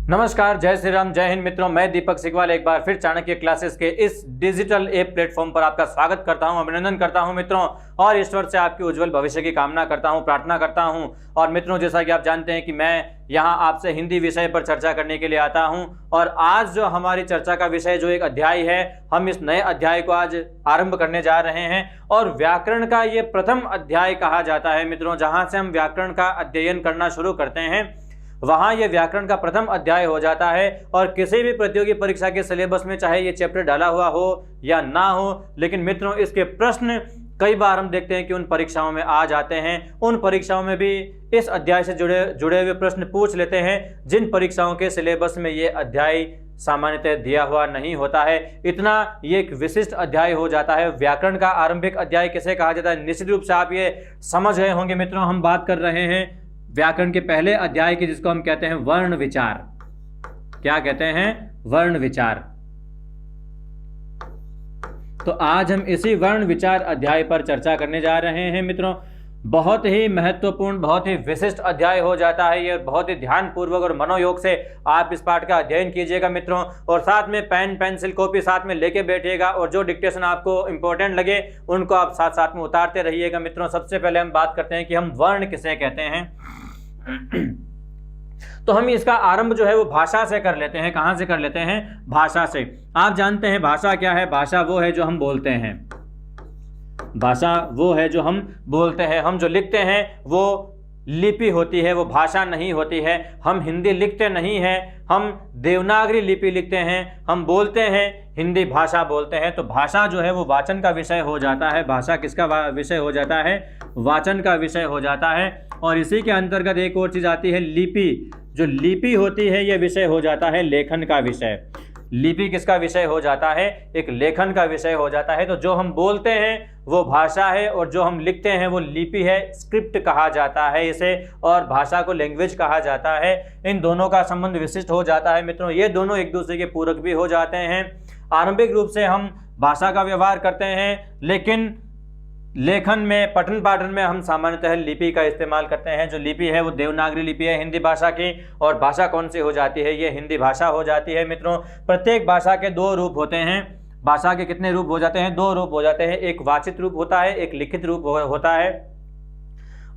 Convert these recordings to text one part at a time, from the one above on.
नमस्कार, जय श्री राम, जय हिंद मित्रों। मैं दीपक सिकवाल एक बार फिर चाणक्य क्लासेस के इस डिजिटल ऐप प्लेटफॉर्म पर आपका स्वागत करता हूं, अभिनंदन करता हूं मित्रों, और ईश्वर से आपके उज्जवल भविष्य की कामना करता हूं, प्रार्थना करता हूं। और मित्रों, जैसा कि आप जानते हैं कि मैं यहां आपसे हिंदी विषय पर चर्चा करने के लिए आता हूं, और आज जो हमारी चर्चा का विषय जो एक अध्याय है, हम इस नए अध्याय को आज आरंभ करने जा रहे हैं। और व्याकरण का ये प्रथम अध्याय कहा जाता है मित्रों। जहां से हम व्याकरण का अध्ययन करना शुरू करते हैं वहां ये व्याकरण का प्रथम अध्याय हो जाता है। और किसी भी प्रतियोगी परीक्षा के सिलेबस में चाहे ये चैप्टर डाला हुआ हो या ना हो, लेकिन मित्रों इसके प्रश्न कई बार हम देखते हैं कि उन परीक्षाओं में आ जाते हैं। उन परीक्षाओं में भी इस अध्याय से जुड़े हुए प्रश्न पूछ लेते हैं, जिन परीक्षाओं के सिलेबस में ये अध्याय सामान्यतः दिया हुआ नहीं होता है। इतना ये एक विशिष्ट अध्याय हो जाता है। व्याकरण का आरंभिक अध्याय किसे कहा जाता है, निश्चित रूप से आप ये समझ रहे होंगे मित्रों। हम बात कर रहे हैं व्याकरण के पहले अध्याय की, जिसको हम कहते हैं वर्ण विचार। क्या कहते हैं? वर्ण विचार। तो आज हम इसी वर्ण विचार अध्याय पर चर्चा करने जा रहे हैं मित्रों। बहुत ही महत्वपूर्ण, बहुत ही विशिष्ट अध्याय हो जाता है ये। बहुत ही ध्यानपूर्वक और मनोयोग से आप इस पाठ का अध्ययन कीजिएगा मित्रों, और साथ में पेन पेंसिल कॉपी साथ में लेके बैठिएगा, और जो डिक्टेशन आपको इंपॉर्टेंट लगे उनको आप साथ साथ में उतारते रहिएगा मित्रों। सबसे पहले हम बात करते हैं कि हम वर्ण किसे कहते हैं। तो हम इसका आरंभ जो है वो भाषा से कर लेते हैं। कहां से कर लेते हैं? भाषा से। आप जानते हैं भाषा क्या है? भाषा वो है जो हम बोलते हैं। भाषा वो है जो हम बोलते हैं। हम जो लिखते हैं वो लिपि होती है, वो भाषा नहीं होती है। हम हिंदी लिखते नहीं हैं, हम देवनागरी लिपि लिखते हैं। हम बोलते हैं हिंदी भाषा बोलते हैं। तो भाषा जो है वो वाचन का विषय हो जाता है। भाषा किसका विषय हो जाता है? वाचन का विषय हो जाता है। और इसी के अंतर्गत एक और चीज आती है लिपि। जो लिपि होती है ये विषय हो जाता है लेखन का विषय। लिपि किसका विषय हो जाता है? एक लेखन का विषय हो जाता है। तो जो हम बोलते हैं वो भाषा है, और जो हम लिखते हैं वो लिपि है। स्क्रिप्ट कहा जाता है इसे, और भाषा को लैंग्वेज कहा जाता है। इन दोनों का संबंध विशिष्ट हो जाता है मित्रों। ये दोनों एक दूसरे के पूरक भी हो जाते हैं। आरंभिक रूप से हम भाषा का व्यवहार करते हैं, लेकिन लेखन में, पठन पाठन में हम सामान्यतः लिपि का इस्तेमाल करते हैं। जो लिपि है वो देवनागरी लिपि है हिंदी भाषा की, और भाषा कौन सी हो जाती है? ये हिंदी भाषा हो जाती है मित्रों। प्रत्येक भाषा के दो रूप होते हैं। भाषा के कितने रूप हो जाते हैं? दो रूप हो जाते हैं। एक वाचित रूप होता है, एक लिखित रूप होता है।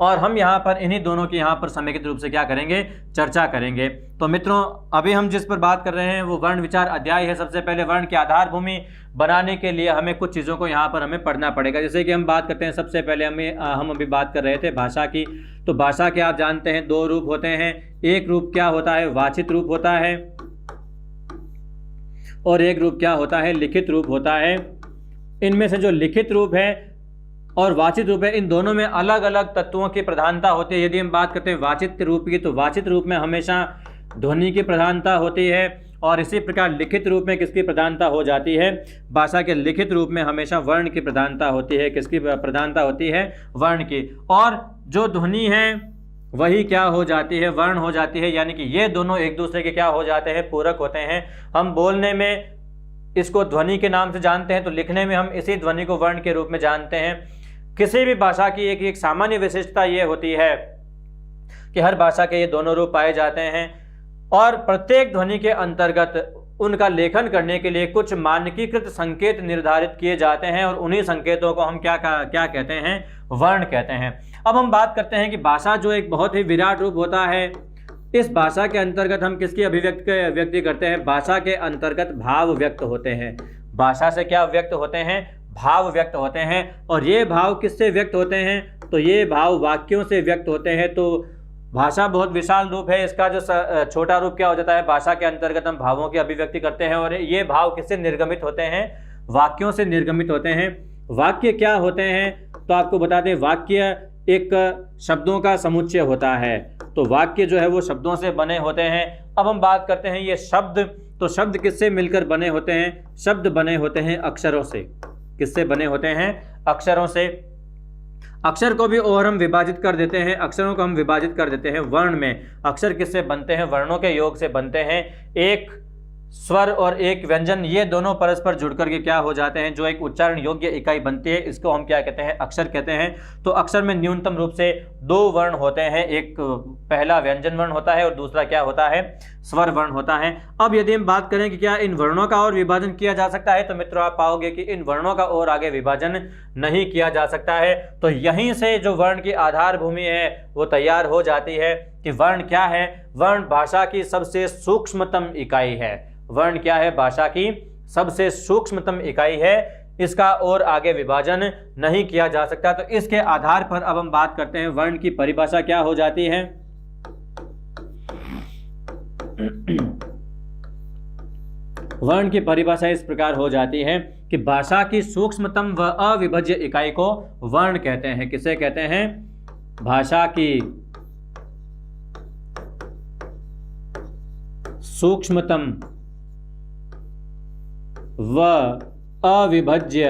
और हम यहाँ पर इन्हीं दोनों की यहाँ पर समेकित रूप से क्या करेंगे? चर्चा करेंगे। तो मित्रों, अभी हम जिस पर बात कर रहे हैं वो वर्ण विचार अध्याय है। सबसे पहले वर्ण की आधारभूमि बनाने के लिए हमें कुछ चीज़ों को यहाँ पर हमें पढ़ना पड़ेगा। जैसे कि हम बात करते हैं, सबसे पहले हम अभी बात कर रहे थे भाषा की। तो भाषा के आप जानते हैं दो रूप होते हैं। एक रूप क्या होता है? वाचित रूप होता है, और एक रूप क्या होता है? लिखित रूप होता है। इनमें से जो लिखित रूप है और वाचित रूप है, इन दोनों में अलग अलग तत्वों की प्रधानता होती है। यदि हम बात करते हैं वाचित रूप की, तो वाचित रूप में हमेशा ध्वनि की प्रधानता होती है, और इसी प्रकार लिखित रूप में किसकी प्रधानता हो जाती है? भाषा के लिखित रूप में हमेशा वर्ण की प्रधानता होती है। किसकी प्रधानता होती है? वर्ण की। और जो ध्वनि है वही क्या हो जाती है? वर्ण हो जाती है। यानी कि ये दोनों एक दूसरे के क्या हो जाते हैं? पूरक होते हैं। हम बोलने में इसको ध्वनि के नाम से जानते हैं, तो लिखने में हम इसी ध्वनि को वर्ण के रूप में जानते हैं। किसी भी भाषा की एक सामान्य विशेषता ये होती है कि हर भाषा के ये दोनों रूप पाए जाते हैं, और प्रत्येक ध्वनि के अंतर्गत उनका लेखन करने के लिए कुछ मानकीकृत संकेत निर्धारित किए जाते हैं, और उन्हीं संकेतों को हम क्या कहते हैं? वर्ण कहते हैं। अब हम बात करते हैं कि भाषा जो एक बहुत ही विराट रूप होता है, इस भाषा के अंतर्गत हम किसकी व्यक्ति करते हैं? भाषा के अंतर्गत भाव व्यक्त होते हैं। भाषा से क्या व्यक्त होते हैं? भाव व्यक्त होते हैं। और ये भाव किससे व्यक्त होते हैं? तो ये भाव वाक्यों से व्यक्त होते हैं। तो भाषा बहुत विशाल रूप है। इसका जो छोटा रूप क्या हो जाता है? भाषा के अंतर्गत हम भावों की अभिव्यक्ति करते हैं, और ये भाव किससे निर्गमित होते हैं? वाक्यों से निर्गमित होते हैं। वाक्य क्या होते हैं? तो आपको बता दें, वाक्य एक शब्दों का समुच्चय होता है। तो वाक्य जो है वो शब्दों से बने होते हैं। अब हम बात करते हैं ये शब्द। तो शब्द किससे मिलकर बने होते हैं? शब्द बने होते हैं अक्षरों से। किससे बने होते हैं? अक्षरों से। अक्षर को भी और हम विभाजित कर देते हैं, अक्षरों को हम विभाजित कर देते हैं वर्ण में। अक्षर किससे बनते हैं? वर्णों के योग से बनते हैं। एक स्वर और एक व्यंजन, ये दोनों परस्पर जुड़कर के क्या हो जाते हैं? जो एक उच्चारण योग्य इकाई बनती है, इसको हम क्या कहते हैं? अक्षर कहते हैं। तो अक्षर में न्यूनतम रूप से दो वर्ण होते हैं। एक पहला व्यंजन वर्ण होता है और दूसरा क्या होता है? स्वर वर्ण होता है। अब यदि हम बात करें कि क्या इन वर्णों का और विभाजन किया जा सकता है, तो मित्रों आप पाओगे कि इन वर्णों का और आगे विभाजन नहीं किया जा सकता है। तो यहीं से जो वर्ण की आधार भूमि है वो तैयार हो जाती है कि वर्ण क्या है। वर्ण भाषा की सबसे सूक्ष्मतम इकाई है। वर्ण क्या है? भाषा की सबसे सूक्ष्मतम इकाई है। इसका और आगे विभाजन नहीं किया जा सकता। तो इसके आधार पर अब हम बात करते हैं वर्ण की परिभाषा क्या हो जाती है। वर्ण की परिभाषा इस प्रकार हो जाती है कि भाषा की सूक्ष्मतम व अविभाज्य इकाई को वर्ण कहते हैं। किसे कहते हैं? भाषा की सूक्ष्मतम व अविभाज्य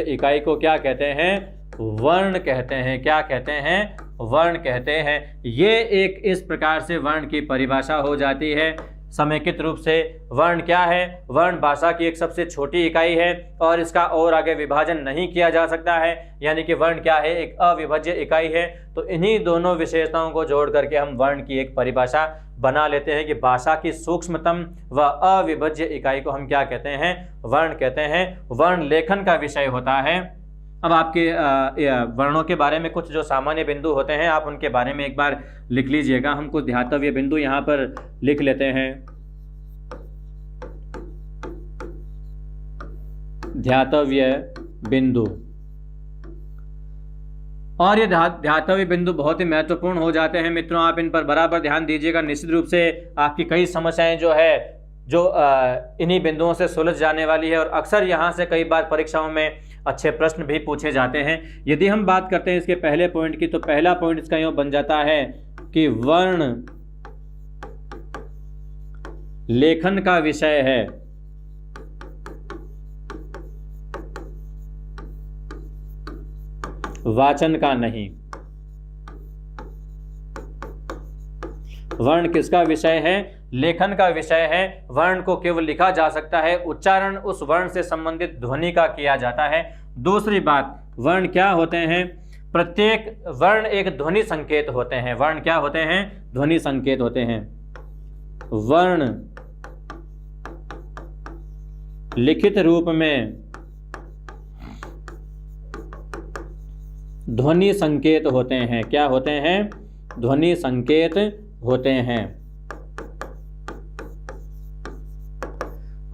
इकाई को क्या कहते हैं? वर्ण कहते हैं। क्या कहते हैं? वर्ण कहते हैं। ये एक इस प्रकार से वर्ण की परिभाषा हो जाती है। समेकित रूप से वर्ण क्या है? वर्ण भाषा की एक सबसे छोटी इकाई है और इसका और आगे विभाजन नहीं किया जा सकता है। यानी कि वर्ण क्या है? एक अविभाज्य इकाई है। तो इन्हीं दोनों विशेषताओं को जोड़ करके हम वर्ण की एक परिभाषा बना लेते हैं कि भाषा की सूक्ष्मतम व अविभाज्य इकाई को हम क्या कहते हैं? वर्ण कहते हैं। वर्ण लेखन का विषय होता है। अब आपके वर्णों के बारे में कुछ जो सामान्य बिंदु होते हैं आप उनके बारे में एक बार लिख लीजिएगा। हम कुछ ध्यातव्य बिंदु यहाँ पर लिख लेते हैं। ध्यातव्य बिंदु, और ये ध्यातव्य बिंदु बहुत ही महत्वपूर्ण हो जाते हैं मित्रों। आप इन पर बराबर ध्यान दीजिएगा। निश्चित रूप से आपकी कई समस्याएं जो इन्हीं बिंदुओं से सुलझ जाने वाली है और अक्सर यहाँ से कई बार परीक्षाओं में अच्छे प्रश्न भी पूछे जाते हैं। यदि हम बात करते हैं इसके पहले पॉइंट की, तो पहला पॉइंट इसका यूं बन जाता है कि वर्ण लेखन का विषय है। वाचन का नहीं। वर्ण किसका विषय है? लेखन का विषय है। वर्ण को केवल लिखा जा सकता है, उच्चारण उस वर्ण से संबंधित ध्वनि का किया जाता है। दूसरी बात, वर्ण क्या होते हैं? प्रत्येक वर्ण एक ध्वनि संकेत होते हैं। वर्ण क्या होते हैं? ध्वनि संकेत होते हैं। वर्ण लिखित रूप में ध्वनि संकेत होते हैं। क्या होते हैं? ध्वनि संकेत होते हैं।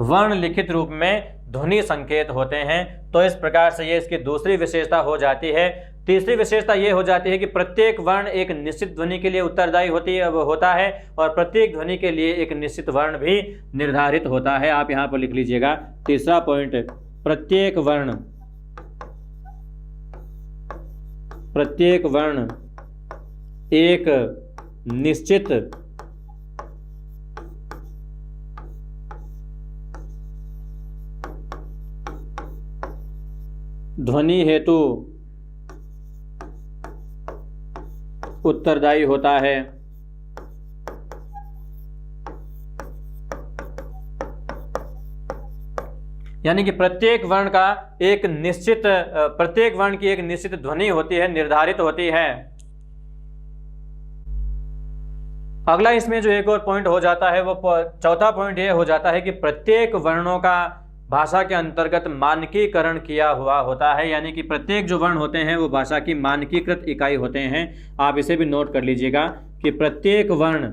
वर्ण लिखित रूप में ध्वनि संकेत होते हैं। तो इस प्रकार से ये इसकी दूसरी विशेषता हो जाती है। तीसरी विशेषता ये हो जाती है कि प्रत्येक वर्ण एक निश्चित ध्वनि के लिए उत्तरदायी होता है और प्रत्येक ध्वनि के लिए एक निश्चित वर्ण भी निर्धारित होता है। आप यहाँ पर लिख लीजिएगा तीसरा पॉइंट, प्रत्येक वर्ण एक निश्चित ध्वनि हेतु उत्तरदायी होता है। यानी कि प्रत्येक वर्ण की एक निश्चित ध्वनि होती है, निर्धारित होती है। अगला इसमें जो एक और पॉइंट हो जाता है वो चौथा पॉइंट ये हो जाता है कि प्रत्येक वर्णों का भाषा के अंतर्गत मानकीकरण किया हुआ होता है। यानी कि प्रत्येक जो वर्ण होते हैं वो भाषा की मानकीकृत इकाई होते हैं। आप इसे भी नोट कर लीजिएगा कि प्रत्येक वर्ण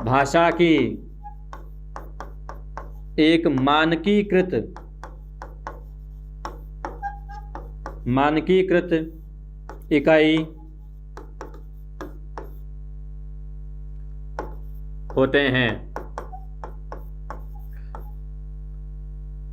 भाषा की एक मानकीकृत इकाई होते हैं।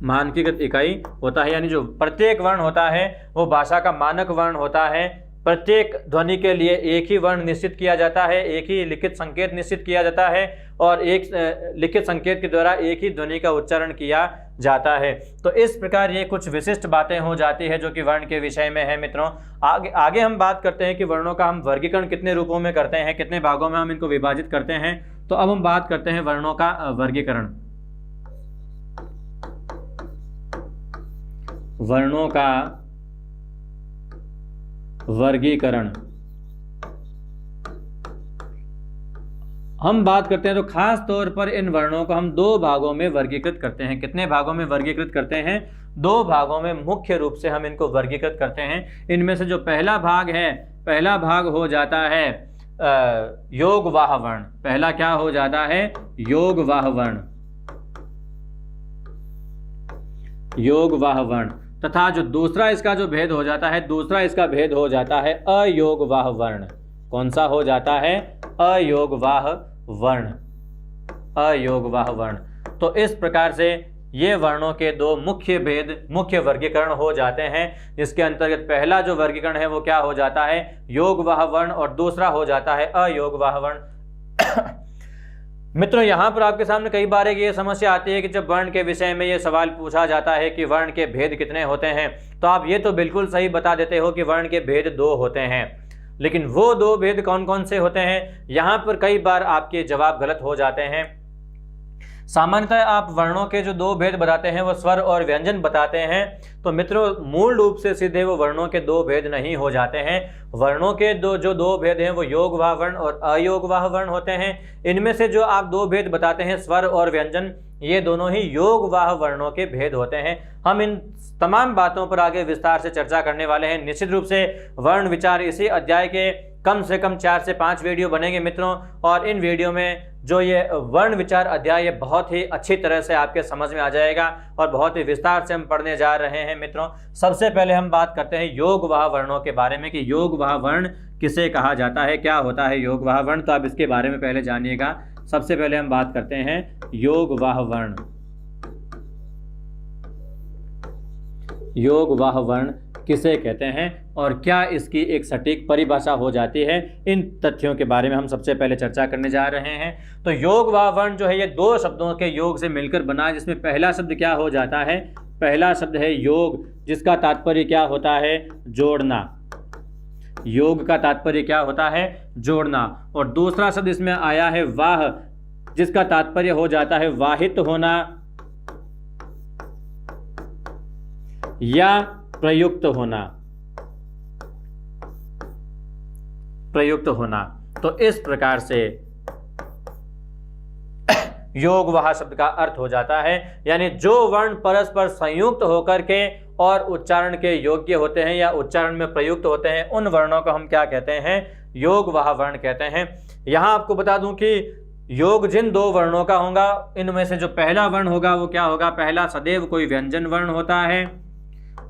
मानकीकृत इकाई होता है, यानी जो प्रत्येक वर्ण होता है वो भाषा का मानक वर्ण होता है। प्रत्येक ध्वनि के लिए एक ही वर्ण निश्चित किया जाता है, एक ही लिखित संकेत निश्चित किया जाता है और एक लिखित संकेत के द्वारा एक ही ध्वनि का उच्चारण किया जाता है। तो इस प्रकार ये कुछ विशिष्ट बातें हो जाती है जो कि वर्ण के विषय में है। मित्रों आगे हम बात करते हैं कि वर्णों का हम वर्गीकरण कितने रूपों में करते हैं, कितने भागों में हम इनको विभाजित करते हैं। तो अब हम बात करते हैं वर्णों का वर्गीकरण। वर्णों का वर्गीकरण। हम बात करते हैं तो खास तौर पर इन वर्णों को हम दो भागों में वर्गीकृत करते हैं। कितने भागों में वर्गीकृत करते हैं? दो भागों में मुख्य रूप से हम इनको वर्गीकृत करते हैं। इनमें से जो पहला भाग है, पहला भाग हो जाता है योगवाह वर्ण। पहला क्या हो जाता है? योगवाह वर्ण। योगवाह वर्ण। तथा जो दूसरा इसका जो भेद हो जाता है, दूसरा इसका भेद हो जाता है अयोगवाह वर्ण। कौन सा हो जाता है? अयोगवाह वर्ण। अयोगवाह वर्ण। तो इस प्रकार से ये वर्णों के दो मुख्य भेद, मुख्य वर्गीकरण हो जाते हैं, जिसके अंतर्गत पहला जो वर्गीकरण है वो क्या हो जाता है? योगवाह वर्ण, और दूसरा हो जाता है अयोगवाह वर्ण। मित्रों, यहाँ पर आपके सामने कई बार ये समस्या आती है कि जब वर्ण के विषय में ये सवाल पूछा जाता है कि वर्ण के भेद कितने होते हैं, तो आप ये तो बिल्कुल सही बता देते हो कि वर्ण के भेद दो होते हैं, लेकिन वो दो भेद कौन कौन से होते हैं? यहाँ पर कई बार आपके जवाब गलत हो जाते हैं। सामान्यतः आप वर्णों के जो दो भेद बताते हैं वो स्वर और व्यंजन बताते हैं। तो मित्रों, मूल रूप से सीधे वो वर्णों के दो भेद नहीं हो जाते हैं। वर्णों के जो दो भेद हैं वो योगवाह वर्ण और अयोगवाह वर्ण होते हैं। इनमें से जो आप दो भेद बताते हैं, स्वर और व्यंजन, ये दोनों ही योगवाह वर्णों के भेद होते हैं। हम इन तमाम बातों पर आगे विस्तार से चर्चा करने वाले हैं। निश्चित रूप से वर्ण विचार इसी अध्याय के कम से कम 4 से 5 वीडियो बनेंगे मित्रों, और इन वीडियो में जो ये वर्ण विचार अध्याय ये बहुत ही अच्छी तरह से आपके समझ में आ जाएगा और बहुत ही विस्तार से हम पढ़ने जा रहे हैं मित्रों। सबसे पहले हम बात करते हैं योगवाह वर्णों के बारे में कि योगवाह वर्ण किसे कहा जाता है, क्या होता है योगवाह वर्ण। तो आप इसके बारे में पहले जानिएगा। सबसे पहले हम बात करते हैं योगवाह वर्ण। योगवाह वर्ण किसे कहते हैं और क्या इसकी एक सटीक परिभाषा हो जाती है, इन तथ्यों के बारे में हम सबसे पहले चर्चा करने जा रहे हैं। तो योगवाह वर्ण जो है ये दो शब्दों के योग से मिलकर बना है, जिसमें पहला शब्द क्या हो जाता है? पहला शब्द है योग, जिसका तात्पर्य क्या होता है? जोड़ना। योग का तात्पर्य क्या होता है? जोड़ना। और दूसरा शब्द इसमें आया है वाह, जिसका तात्पर्य हो जाता है वाहित होना या प्रयुक्त होना। प्रयुक्त होना। तो इस प्रकार से योगवाह शब्द का अर्थ हो जाता है, यानी जो वर्ण परस्पर संयुक्त होकर के और उच्चारण के योग्य होते हैं या उच्चारण में प्रयुक्त होते हैं, उन वर्णों को हम क्या कहते हैं? योगवाह वर्ण कहते हैं। यहां आपको बता दूं कि योग जिन दो वर्णों का होगा, इनमें से जो पहला वर्ण होगा वो क्या होगा? पहला सदैव कोई व्यंजन वर्ण होता है,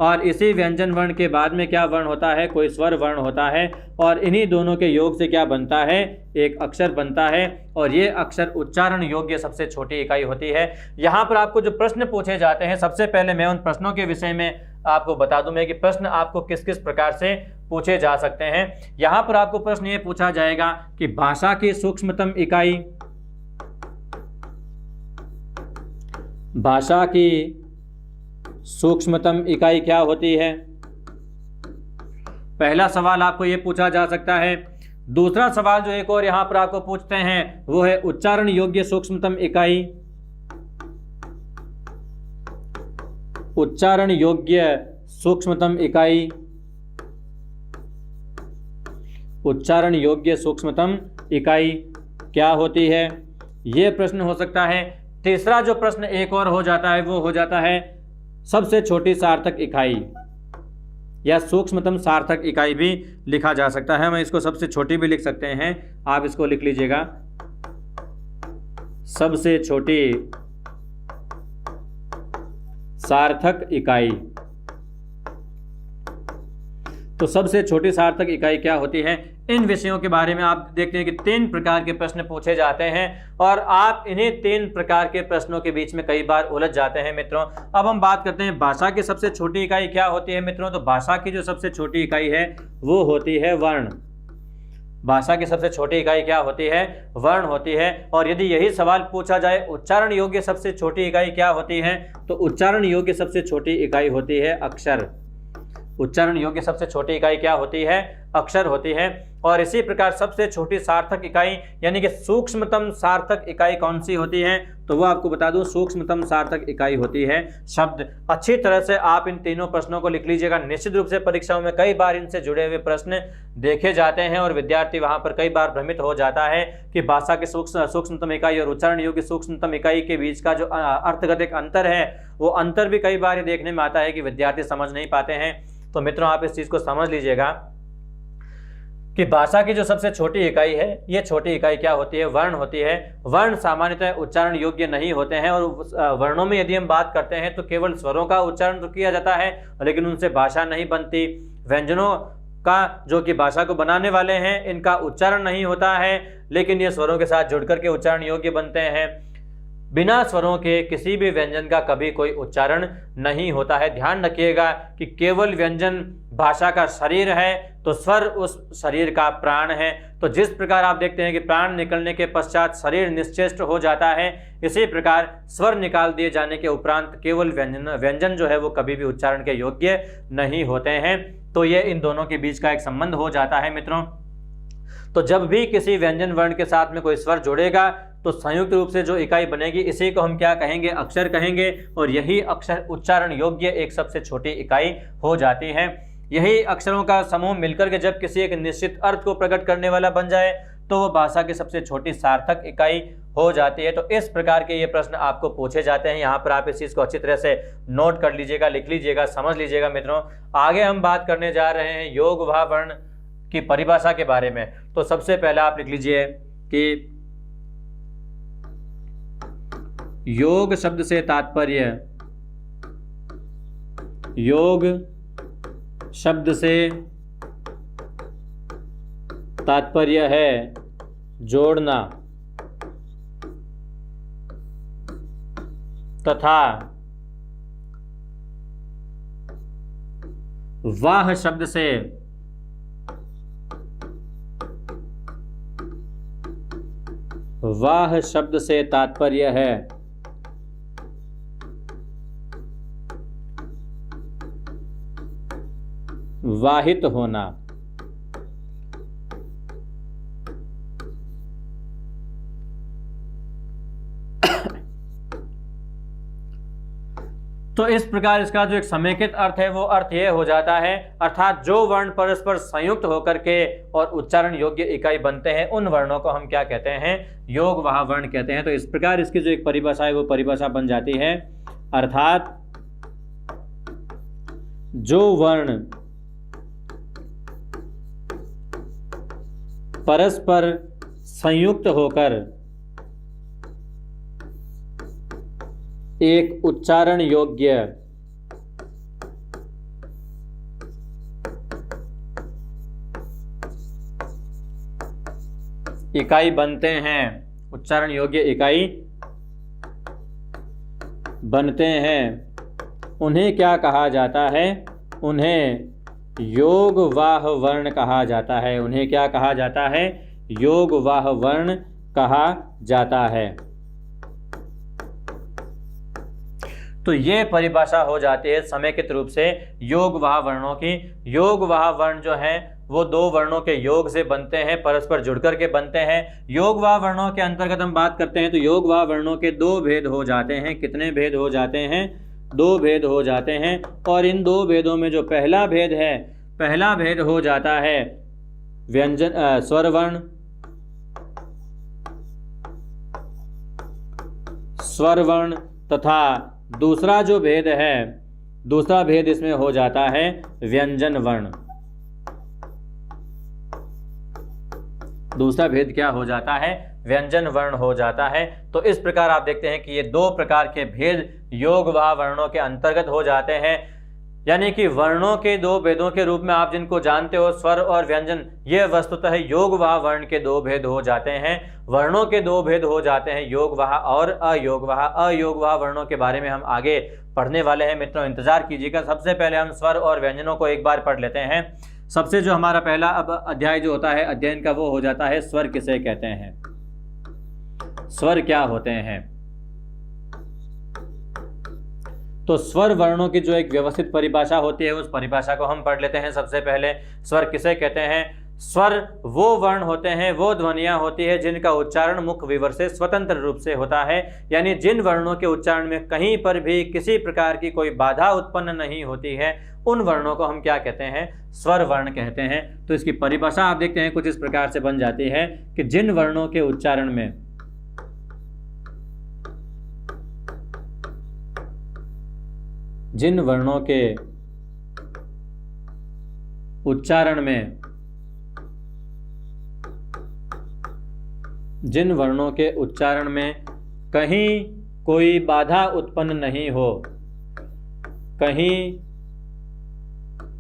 और इसी व्यंजन वर्ण के बाद में क्या वर्ण होता है? कोई स्वर वर्ण होता है, और इन्हीं दोनों के योग से क्या बनता है? एक अक्षर बनता है, और ये अक्षर उच्चारण योग्य सबसे छोटी इकाई होती है। यहाँ पर आपको जो प्रश्न पूछे जाते हैं, सबसे पहले मैं उन प्रश्नों के विषय में आपको बता दूं मैं कि प्रश्न आपको किस किस प्रकार से पूछे जा सकते हैं। यहाँ पर आपको प्रश्न ये पूछा जाएगा कि भाषा की सूक्ष्मतम इकाई, भाषा की सूक्ष्मतम इकाई क्या होती है? पहला सवाल आपको यह पूछा जा सकता है। दूसरा सवाल जो एक और यहां पर आपको पूछते हैं वो है उच्चारण योग्य सूक्ष्मतम इकाई। उच्चारण योग्य सूक्ष्मतम इकाई, उच्चारण योग्य सूक्ष्मतम इकाई क्या होती है? यह प्रश्न हो सकता है। तीसरा जो प्रश्न एक और हो जाता है वो हो जाता है सबसे छोटी सार्थक इकाई, या सूक्ष्मतम सार्थक इकाई भी लिखा जा सकता है। हम इसको सबसे छोटी भी लिख सकते हैं, आप इसको लिख लीजिएगा, सबसे छोटी सार्थक इकाई। तो सबसे छोटी सार्थक इकाई क्या होती है? इन विषयों के बारे में आप देखते हैं कि 3 प्रकार के प्रश्न पूछे जाते हैं, और आप इन्हीं 3 प्रकार के प्रश्नों के बीच में कई बार उलझ जाते हैं मित्रों। अब हम बात करते हैं भाषा की सबसे छोटी इकाई क्या होती है मित्रों। तो भाषा की जो सबसे छोटी इकाई है वो होती है वर्ण। भाषा की सबसे छोटी इकाई क्या होती है? वर्ण होती है। और यदि यही सवाल पूछा जाए उच्चारण योग्य सबसे छोटी इकाई क्या होती है, तो उच्चारण योग्य सबसे छोटी इकाई होती है अक्षर। उच्चारण योग्य सबसे छोटी इकाई क्या होती है? अक्षर होती है। और इसी प्रकार सबसे छोटी सार्थक इकाई यानी कि सूक्ष्मतम सार्थक इकाई कौन सी होती है, तो वो आपको बता दूं सूक्ष्मतम सार्थक इकाई होती है शब्द। अच्छी तरह से आप इन तीनों प्रश्नों को लिख लीजिएगा। निश्चित रूप से परीक्षाओं में कई बार इनसे जुड़े हुए प्रश्न देखे जाते हैं और विद्यार्थी वहां पर कई बार भ्रमित हो जाता है कि भाषा की सूक्ष्मतम इकाई और उच्चारण योग्य सूक्ष्मतम इकाई के बीच का जो अर्थगत एक अंतर है, वो अंतर भी कई बार ये देखने में आता है कि विद्यार्थी समझ नहीं पाते हैं। तो मित्रों, आप इस चीज को समझ लीजिएगा कि भाषा की जो सबसे छोटी इकाई है, ये छोटी इकाई क्या होती है, वर्ण होती है। वर्ण सामान्यतः उच्चारण योग्य नहीं होते हैं और वर्णों में यदि हम बात करते हैं तो केवल स्वरों का उच्चारण तो किया जाता है, लेकिन उनसे भाषा नहीं बनती। व्यंजनों का जो कि भाषा को बनाने वाले हैं, इनका उच्चारण नहीं होता है, लेकिन ये स्वरों के साथ जुड़ करके उच्चारण योग्य बनते हैं। बिना स्वरों के किसी भी व्यंजन का कभी कोई उच्चारण नहीं होता है। ध्यान रखिएगा कि केवल व्यंजन भाषा का शरीर है तो स्वर उस शरीर का प्राण है। तो जिस प्रकार आप देखते हैं कि प्राण निकलने के पश्चात शरीर निश्चेष्ट हो जाता है, इसी प्रकार स्वर निकाल दिए जाने के उपरांत केवल व्यंजन जो है वो कभी भी उच्चारण के योग्य नहीं होते हैं। तो ये इन दोनों के बीच का एक संबंध हो जाता है मित्रों। तो जब भी किसी व्यंजन वर्ण के साथ में कोई स्वर जुड़ेगा तो संयुक्त रूप से जो इकाई बनेगी, इसी को हम क्या कहेंगे, अक्षर कहेंगे, और यही अक्षर उच्चारण योग्य एक सबसे छोटी इकाई हो जाती है। यही अक्षरों का समूह मिलकर के जब किसी एक निश्चित अर्थ को प्रकट करने वाला बन जाए तो वो भाषा की सबसे छोटी सार्थक इकाई हो जाती है। तो इस प्रकार के ये प्रश्न आपको पूछे जाते हैं। यहाँ पर आप इस चीज़ को अच्छी तरह से नोट कर लीजिएगा, लिख लीजिएगा, समझ लीजिएगा मित्रों। आगे हम बात करने जा रहे हैं योग व वर्ण की परिभाषा के बारे में। तो सबसे पहले आप लिख लीजिए कि योग शब्द से तात्पर्य, योग शब्द से तात्पर्य है जोड़ना तथा वाह शब्द से तात्पर्य है वाहित होना। तो इस प्रकार इसका जो एक समेकित अर्थ है वो अर्थ यह हो जाता है, अर्थात जो वर्ण परस्पर संयुक्त होकर के और उच्चारण योग्य इकाई बनते हैं उन वर्णों को हम क्या कहते हैं, योग वह वर्ण कहते हैं। तो इस प्रकार इसकी जो एक परिभाषा है वो परिभाषा बन जाती है, अर्थात जो वर्ण परस्पर संयुक्त होकर एक उच्चारण योग्य इकाई बनते हैं, उच्चारण योग्य इकाई बनते हैं, उन्हें क्या कहा जाता है, उन्हें योग वाह वर्ण कहा जाता है। उन्हें क्या कहा जाता है, योग वाह वर्ण कहा जाता है। तो ये परिभाषा हो जाती है समेकित रूप से योग वाह वर्णों की। योग वाह वर्ण जो है वो दो वर्णों के योग से बनते हैं, परस्पर जुड़कर के बनते हैं। योग वाह वर्णों के अंतर्गत हम बात करते हैं तो योग वाह वर्णों के दो भेद हो जाते हैं। कितने भेद हो जाते हैं, दो भेद हो जाते हैं। और इन दो भेदों में जो पहला भेद है, पहला भेद हो जाता है व्यंजन स्वर वर्ण, स्वर वर्ण, तथा दूसरा जो भेद है, दूसरा भेद इसमें हो जाता है व्यंजन वर्ण। दूसरा भेद क्या हो जाता है, व्यंजन वर्ण हो जाता है। तो इस प्रकार आप देखते हैं कि ये दो प्रकार के भेद योग वाह वर्णों के अंतर्गत हो जाते हैं। यानी कि वर्णों के दो भेदों के रूप में आप जिनको जानते हो स्वर और व्यंजन, ये वस्तुतः योग वाह वर्ण के दो भेद हो जाते हैं। वर्णों के दो भेद हो जाते हैं, योग वाह और अयोग वाह। अयोग वाह वर्णों के बारे में हम आगे पढ़ने वाले हैं मित्रों, इंतजार कीजिएगा। सबसे पहले हम स्वर और व्यंजनों को एक बार पढ़ लेते हैं। सबसे जो हमारा पहला अब अध्याय जो होता है अध्ययन का, वो हो जाता है स्वर किसे कहते हैं, स्वर क्या होते हैं। तो स्वर वर्णों की जो एक व्यवस्थित परिभाषा होती है उस परिभाषा को हम पढ़ लेते हैं। सबसे पहले स्वर किसे कहते हैं। स्वर वो वर्ण होते हैं, वो ध्वनियाँ होती है जिनका उच्चारण मुख विवर से स्वतंत्र रूप से होता है, यानी जिन वर्णों के उच्चारण में कहीं पर भी किसी प्रकार की कोई बाधा उत्पन्न नहीं होती है, उन वर्णों को हम क्या कहते हैं? स्वर वर्ण कहते हैं। तो इसकी परिभाषा आप देखते हैं कुछ इस प्रकार से बन जाती है कि जिन वर्णों के उच्चारण में जिन वर्णों के उच्चारण में कहीं कोई बाधा उत्पन्न नहीं हो, कहीं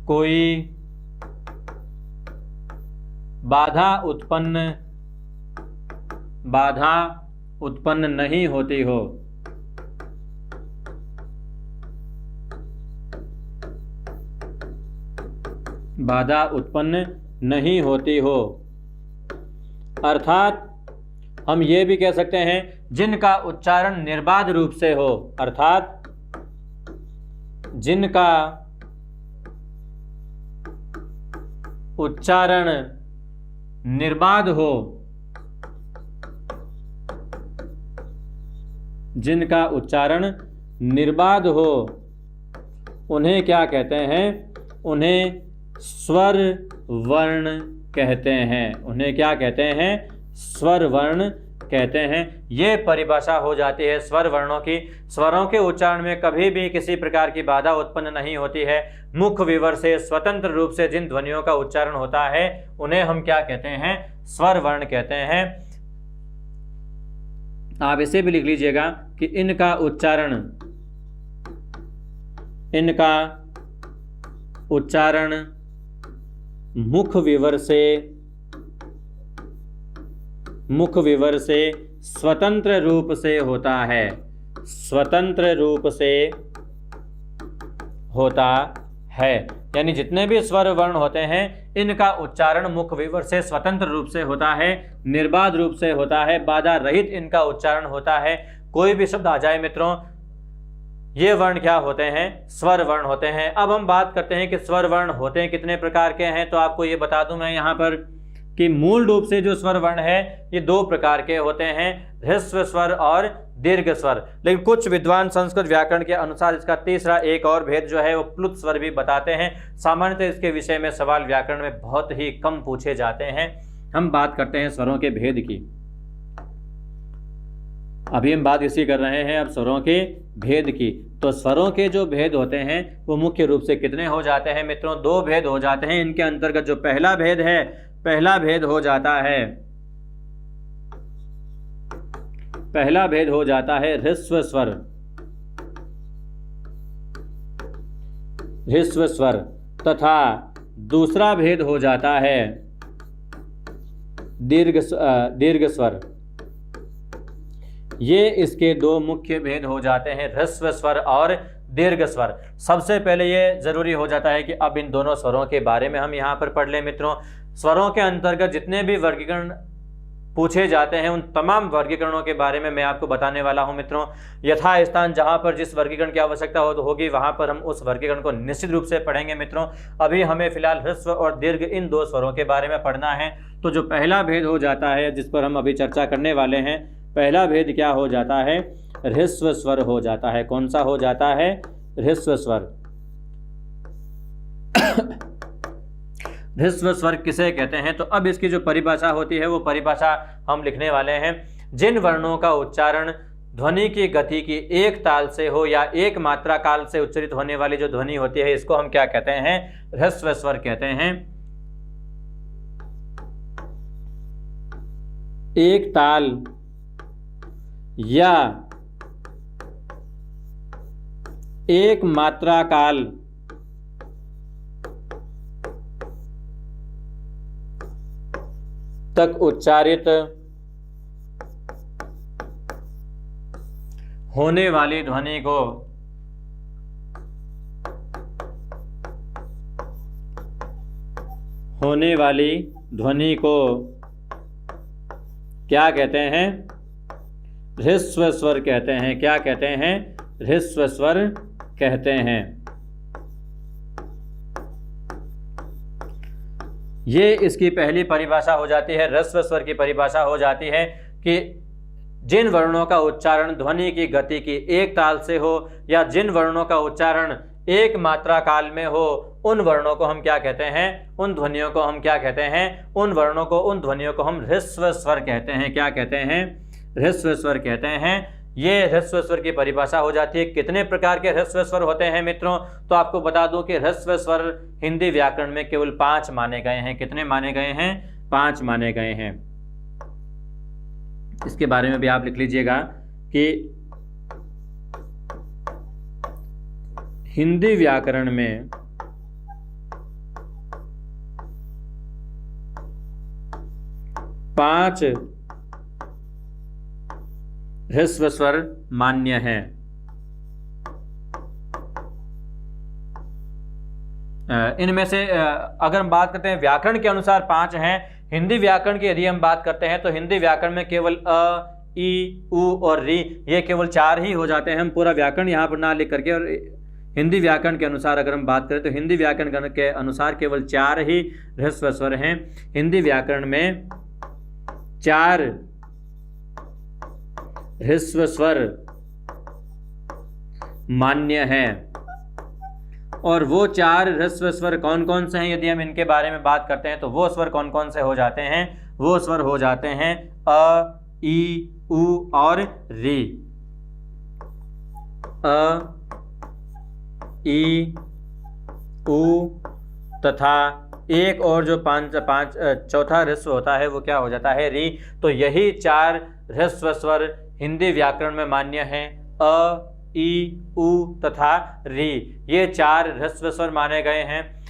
कोई बाधा उत्पन्न नहीं होती हो, बाधा उत्पन्न नहीं होती हो, अर्थात हम ये भी कह सकते हैं जिनका उच्चारण निर्बाध रूप से हो, अर्थात जिनका उच्चारण निर्बाध हो, जिनका उच्चारण निर्बाध हो, उन्हें क्या कहते हैं? उन्हें स्वर वर्ण कहते हैं। उन्हें क्या कहते हैं? स्वर वर्ण कहते हैं। ये परिभाषा हो जाती है स्वर वर्णों की। स्वरों के उच्चारण में कभी भी किसी प्रकार की बाधा उत्पन्न नहीं होती है। मुख विवर से स्वतंत्र रूप से जिन ध्वनियों का उच्चारण होता है उन्हें हम क्या कहते हैं? स्वर वर्ण कहते हैं। आप इसे भी लिख लीजिएगा कि इनका उच्चारण मुख विवर से स्वतंत्र रूप से होता है, स्वतंत्र रूप से होता है। यानी जितने भी स्वर वर्ण होते हैं इनका उच्चारण मुख विवर से स्वतंत्र रूप से होता है, निर्बाध रूप से होता है, बाधा रहित इनका उच्चारण होता है। कोई भी शब्द आ जाए मित्रों, ये वर्ण क्या होते हैं? स्वर वर्ण होते हैं। अब हम बात करते हैं कि स्वर वर्ण होते हैं कितने प्रकार के हैं। तो आपको ये बता दूं मैं यहाँ पर कि मूल रूप से जो स्वर वर्ण है ये दो प्रकार के होते हैं, ह्रस्व स्वर और दीर्घ स्वर। लेकिन कुछ विद्वान संस्कृत व्याकरण के अनुसार इसका तीसरा एक और भेद जो है वो प्लुत स्वर भी बताते हैं। सामान्यतः इसके विषय में सवाल व्याकरण में बहुत ही कम पूछे जाते हैं। हम बात करते हैं स्वरों के भेद की। अभी हम बात इसी कर रहे हैं अब स्वरों के भेद की। तो स्वरों के जो भेद होते हैं वो मुख्य रूप से कितने हो जाते हैं मित्रों? दो भेद हो जाते हैं। इनके अंतर्गत जो पहला भेद है, पहला भेद हो जाता है ह्रस्व स्वर, ह्रस्व स्वर, तथा दूसरा भेद हो जाता है दीर्घ स्वर। ये इसके दो मुख्य भेद हो जाते हैं, ह्रस्व स्वर और दीर्घ स्वर। सबसे पहले ये जरूरी हो जाता है कि अब इन दोनों स्वरों के बारे में हम यहाँ पर पढ़ लें मित्रों। स्वरों के अंतर्गत जितने भी वर्गीकरण पूछे जाते हैं उन तमाम वर्गीकरणों के बारे में मैं आपको बताने वाला हूं मित्रों। यथास्थान जहां पर जिस वर्गीकरण की आवश्यकता होगी वहां पर हम उस वर्गीकरण को निश्चित रूप से पढ़ेंगे मित्रों। अभी हमें फिलहाल ह्रस्व और दीर्घ इन दो स्वरों के बारे में पढ़ना है। तो जो पहला भेद हो जाता है जिस पर हम अभी चर्चा करने वाले हैं, पहला भेद क्या हो जाता है? ह्रस्व स्वर हो जाता है। कौन सा हो जाता है? ह्रस्व स्वर। ह्रस्व स्वर किसे कहते हैं? तो अब इसकी जो परिभाषा होती है वो परिभाषा हम लिखने वाले हैं। जिन वर्णों का उच्चारण ध्वनि की गति की एक ताल से हो या एक मात्रा काल से उच्चारित होने वाली जो ध्वनि होती है इसको हम क्या कहते हैं? ह्रस्व स्वर कहते हैं। एक ताल या एक मात्रा काल तक उच्चारित होने वाली ध्वनि को क्या कहते हैं? ह्रस्व स्वर कहते हैं। क्या कहते हैं? ह्रस्व स्वर कहते हैं। ये इसकी पहली परिभाषा हो जाती है। ह्रस्व स्वर की परिभाषा हो जाती है कि जिन वर्णों का उच्चारण ध्वनि की गति की एक ताल से हो या जिन वर्णों का उच्चारण एक मात्रा काल में हो, उन वर्णों को हम क्या कहते हैं, उन ध्वनियों को हम क्या कहते हैं, उन वर्णों को, उन ध्वनियों को हम ह्रस्व स्वर कहते हैं। क्या कहते हैं? ह्रस्व स्वर कहते हैं। ये ह्रस्व स्वर की परिभाषा हो जाती है। कितने प्रकार के ह्रस्व स्वर होते हैं मित्रों? तो आपको बता दूं कि ह्रस्व स्वर हिंदी व्याकरण में केवल 5 माने गए हैं। कितने माने गए हैं? 5 माने गए हैं। इसके बारे में भी आप लिख लीजिएगा कि हिंदी व्याकरण में पांच ह्रस्व स्वर मान्य है। इनमें से अगर हम बात करते हैं व्याकरण के अनुसार 5 हैं। हिंदी व्याकरण की यदि हम बात करते हैं तो हिंदी व्याकरण में केवल अ, ई, उ और री, ये केवल 4 ही हो जाते हैं। हम पूरा व्याकरण यहाँ पर ना लिख करके, और हिंदी व्याकरण के अनुसार अगर हम बात करें तो हिंदी व्याकरण के अनुसार केवल 4 ही ह्रस्व स्वर हैं। हिंदी व्याकरण में 4 ह्रस्व स्वर मान्य है। और वो 4 ह्रस्व स्वर कौन कौन से हैं? यदि हम इनके बारे में बात करते हैं तो वो स्वर कौन कौन से हो जाते हैं? वो स्वर हो जाते हैं अ, ई, उ और री। अ, ई, उ तथा एक और जो चौथा ह्रस्व होता है वो क्या हो जाता है? री। तो यही 4 ह्रस्व स्वर हिंदी व्याकरण में मान्य हैं। अ, ई, उ तथा री, ये 4 ह्रस्व स्वर माने गए हैं।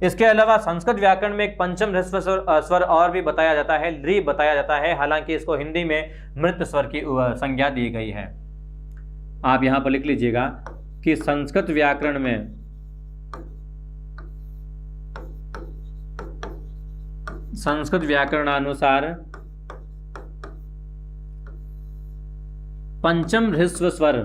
इसके अलावा संस्कृत व्याकरण में एक पंचम ह्रस्व स्वर और भी बताया जाता है, री बताया जाता है। हालांकि इसको हिंदी में मृत स्वर की संज्ञा दी गई है। आप यहां पर लिख लीजिएगा कि संस्कृत व्याकरण में संस्कृत व्याकरणानुसार पंचम ह्रस्व स्वर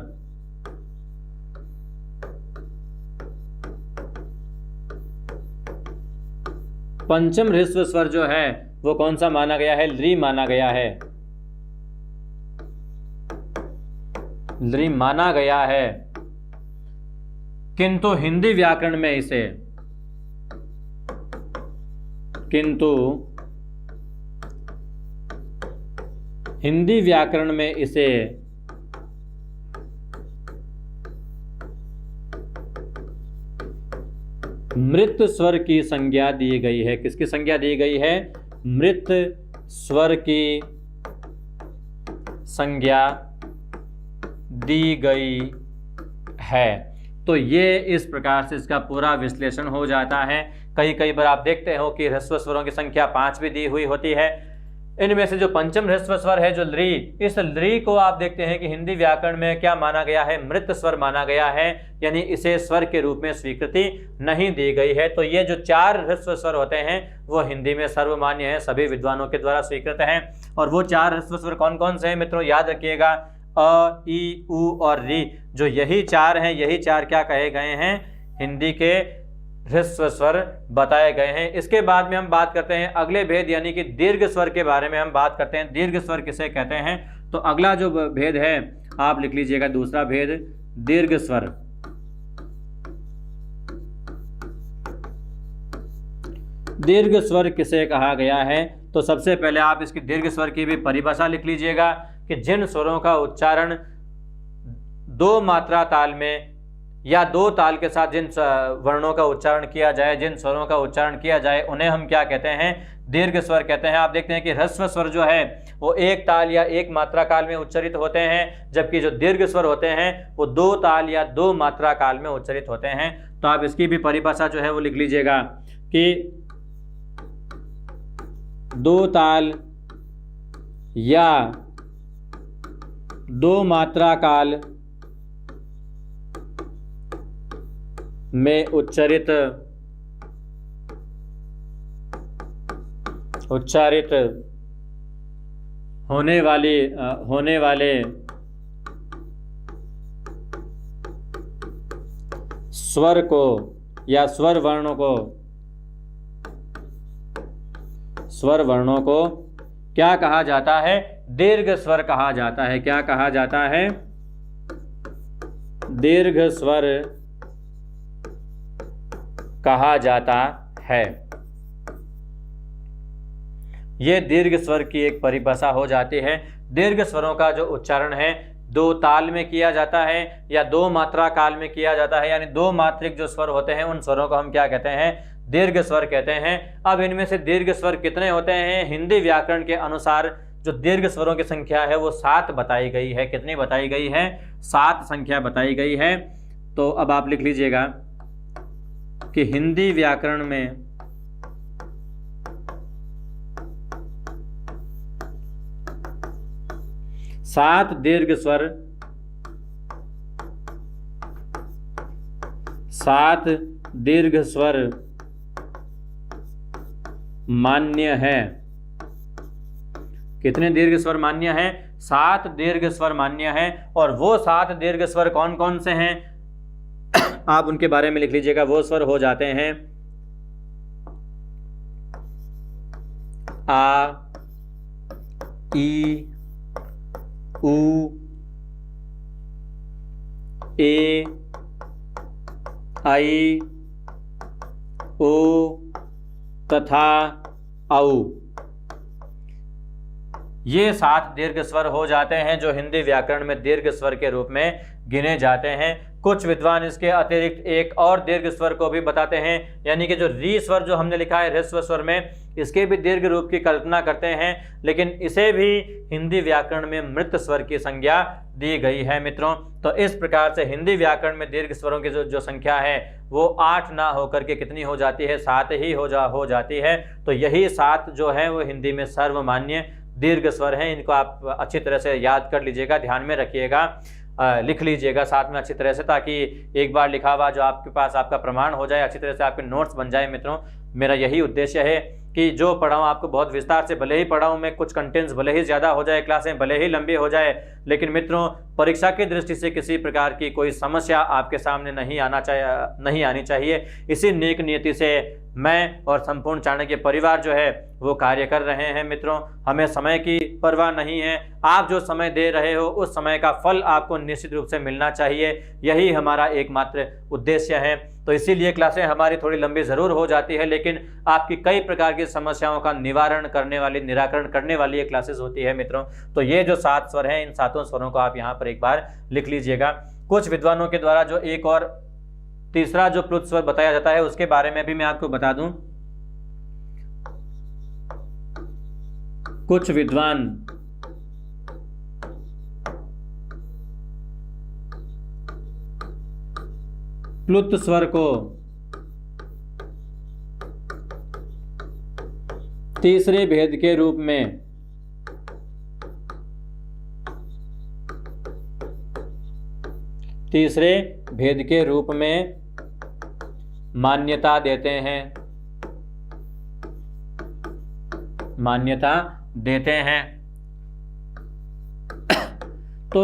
पंचम ह्रस्व स्वर जो है वो कौन सा माना गया है? री माना गया है। री माना गया है। किंतु हिंदी व्याकरण में इसे हिंदी व्याकरण में इसे मृत स्वर की संज्ञा दी गई है। किसकी संज्ञा दी गई है? मृत स्वर की संज्ञा दी गई है। तो ये इस प्रकार से इसका पूरा विश्लेषण हो जाता है। कई बार आप देखते हो कि ह्रस्व स्वरों की संख्या 5 भी दी हुई होती है। इनमें से जो पंचम ह्रस्व स्वर है, जो ली, इस ली को आप देखते हैं कि हिंदी व्याकरण में क्या माना गया है? मृत स्वर माना गया है, यानी इसे स्वर के रूप में स्वीकृति नहीं दी गई है। तो ये जो 4 ह्रस्व स्वर होते हैं वो हिंदी में सर्वमान्य है, सभी विद्वानों के द्वारा स्वीकृत हैं। और वो 4 ह्रस्व स्वर कौन कौन से हैं मित्रों? याद रखिएगा, अ, ई, उ और री, जो यही 4 हैं, यही 4 क्या कहे गए हैं? हिंदी के ह्रस्व स्वर बताए गए हैं। इसके बाद में हम बात करते हैं अगले भेद यानी कि दीर्घ स्वर के बारे में हम बात करते हैं। दीर्घ स्वर किसे कहते हैं? तो अगला जो भेद है आप लिख लीजिएगा, दूसरा भेद दीर्घ स्वर। दीर्घ स्वर किसे कहा गया है? तो सबसे पहले आप इसकी दीर्घ स्वर की भी परिभाषा लिख लीजिएगा कि जिन स्वरों का उच्चारण 2 मात्रा ताल में या 2 ताल के साथ जिन वर्णों का उच्चारण किया जाए, जिन स्वरों का उच्चारण किया जाए, उन्हें हम क्या कहते हैं? दीर्घ स्वर कहते हैं। आप देखते हैं कि ह्रस्व स्वर जो है वो 1 ताल या 1 मात्रा काल में उच्चारित होते हैं, जबकि जो दीर्घ स्वर होते हैं वो 2 ताल या 2 मात्रा काल में उच्चारित होते हैं। तो आप इसकी भी परिभाषा जो है वो लिख लीजिएगा कि 2 ताल या 2 मात्रा काल में उच्चारित होने वाले स्वर को या स्वर वर्णों को स्वर वर्णों को क्या कहा जाता है? दीर्घ स्वर कहा जाता है। क्या कहा जाता है? दीर्घ स्वर कहा जाता है। ये दीर्घ स्वर की एक परिभाषा हो जाती है। दीर्घ स्वरों का जो उच्चारण है दो ताल में किया जाता है या दो मात्रा काल में किया जाता है, यानी दो मात्रिक जो स्वर होते हैं उन स्वरों को हम क्या कहते हैं? दीर्घ स्वर कहते हैं। अब इनमें से दीर्घ स्वर कितने होते हैं? हिंदी व्याकरण के अनुसार जो दीर्घ स्वरों की संख्या है वो 7 बताई गई है। कितनी बताई गई है? 7 संख्या बताई गई है। तो अब आप लिख लीजिएगा कि हिंदी व्याकरण में सात दीर्घ स्वर, 7 दीर्घ स्वर मान्य है। कितने दीर्घ स्वर मान्य है? 7 दीर्घ स्वर मान्य है। और वो 7 दीर्घ स्वर कौन कौन से हैं आप उनके बारे में लिख लीजिएगा। वो स्वर हो जाते हैं आ, ई, उ, ए, आई, ओ तथा औ। ये 7 दीर्घ स्वर हो जाते हैं जो हिंदी व्याकरण में दीर्घ स्वर के रूप में गिने जाते हैं। कुछ विद्वान इसके अतिरिक्त एक और दीर्घ स्वर को भी बताते हैं, यानी कि जो री स्वर जो हमने लिखा है ह्रस्व स्वर में, इसके भी दीर्घ रूप की कल्पना करते हैं, लेकिन इसे भी हिंदी व्याकरण में मृत स्वर की संज्ञा दी गई है मित्रों। तो इस प्रकार से हिंदी व्याकरण में दीर्घ स्वरों की जो संख्या है वो 8 ना होकर के कितनी हो जाती है? 7 ही हो जाती है। तो यही 7 जो है वो हिंदी में सर्वमान्य दीर्घ स्वर हैं। इनको आप अच्छी तरह से याद कर लीजिएगा, ध्यान में रखिएगा, लिख लीजिएगा साथ में अच्छी तरह से, ताकि एक बार लिखा हुआ जो आपके पास आपका प्रमाण हो जाए, अच्छी तरह से आपके नोट्स बन जाए मित्रों। मेरा यही उद्देश्य है कि जो पढ़ाऊँ आपको बहुत विस्तार से, भले ही पढ़ाऊँ मैं, कुछ कंटेंट्स भले ही ज़्यादा हो जाए, क्लासें भले ही लंबी हो जाए, लेकिन मित्रों परीक्षा की दृष्टि से किसी प्रकार की कोई समस्या आपके सामने नहीं आनी चाहिए। इसी नेक नियति से मैं और संपूर्ण चाणक्य परिवार जो है वो कार्य कर रहे हैं मित्रों। हमें समय की परवाह नहीं है। आप जो समय दे रहे हो उस समय का फल आपको निश्चित रूप से मिलना चाहिए, यही हमारा एकमात्र उद्देश्य है। तो इसीलिए क्लासें हमारी थोड़ी लंबी ज़रूर हो जाती है, लेकिन आपकी कई प्रकार की समस्याओं का निवारण करने वाली, निराकरण करने वाली ये क्लासेस होती है मित्रों। तो ये जो 7 स्वर हैं, इन 7 स्वरों को आप यहाँ पर एक बार लिख लीजिएगा। कुछ विद्वानों के द्वारा जो एक और तीसरा जो प्लुत स्वर बताया जाता है उसके बारे में भी मैं आपको बता दूं। कुछ विद्वान प्लुत स्वर को तीसरे भेद के रूप में मान्यता देते हैं। तो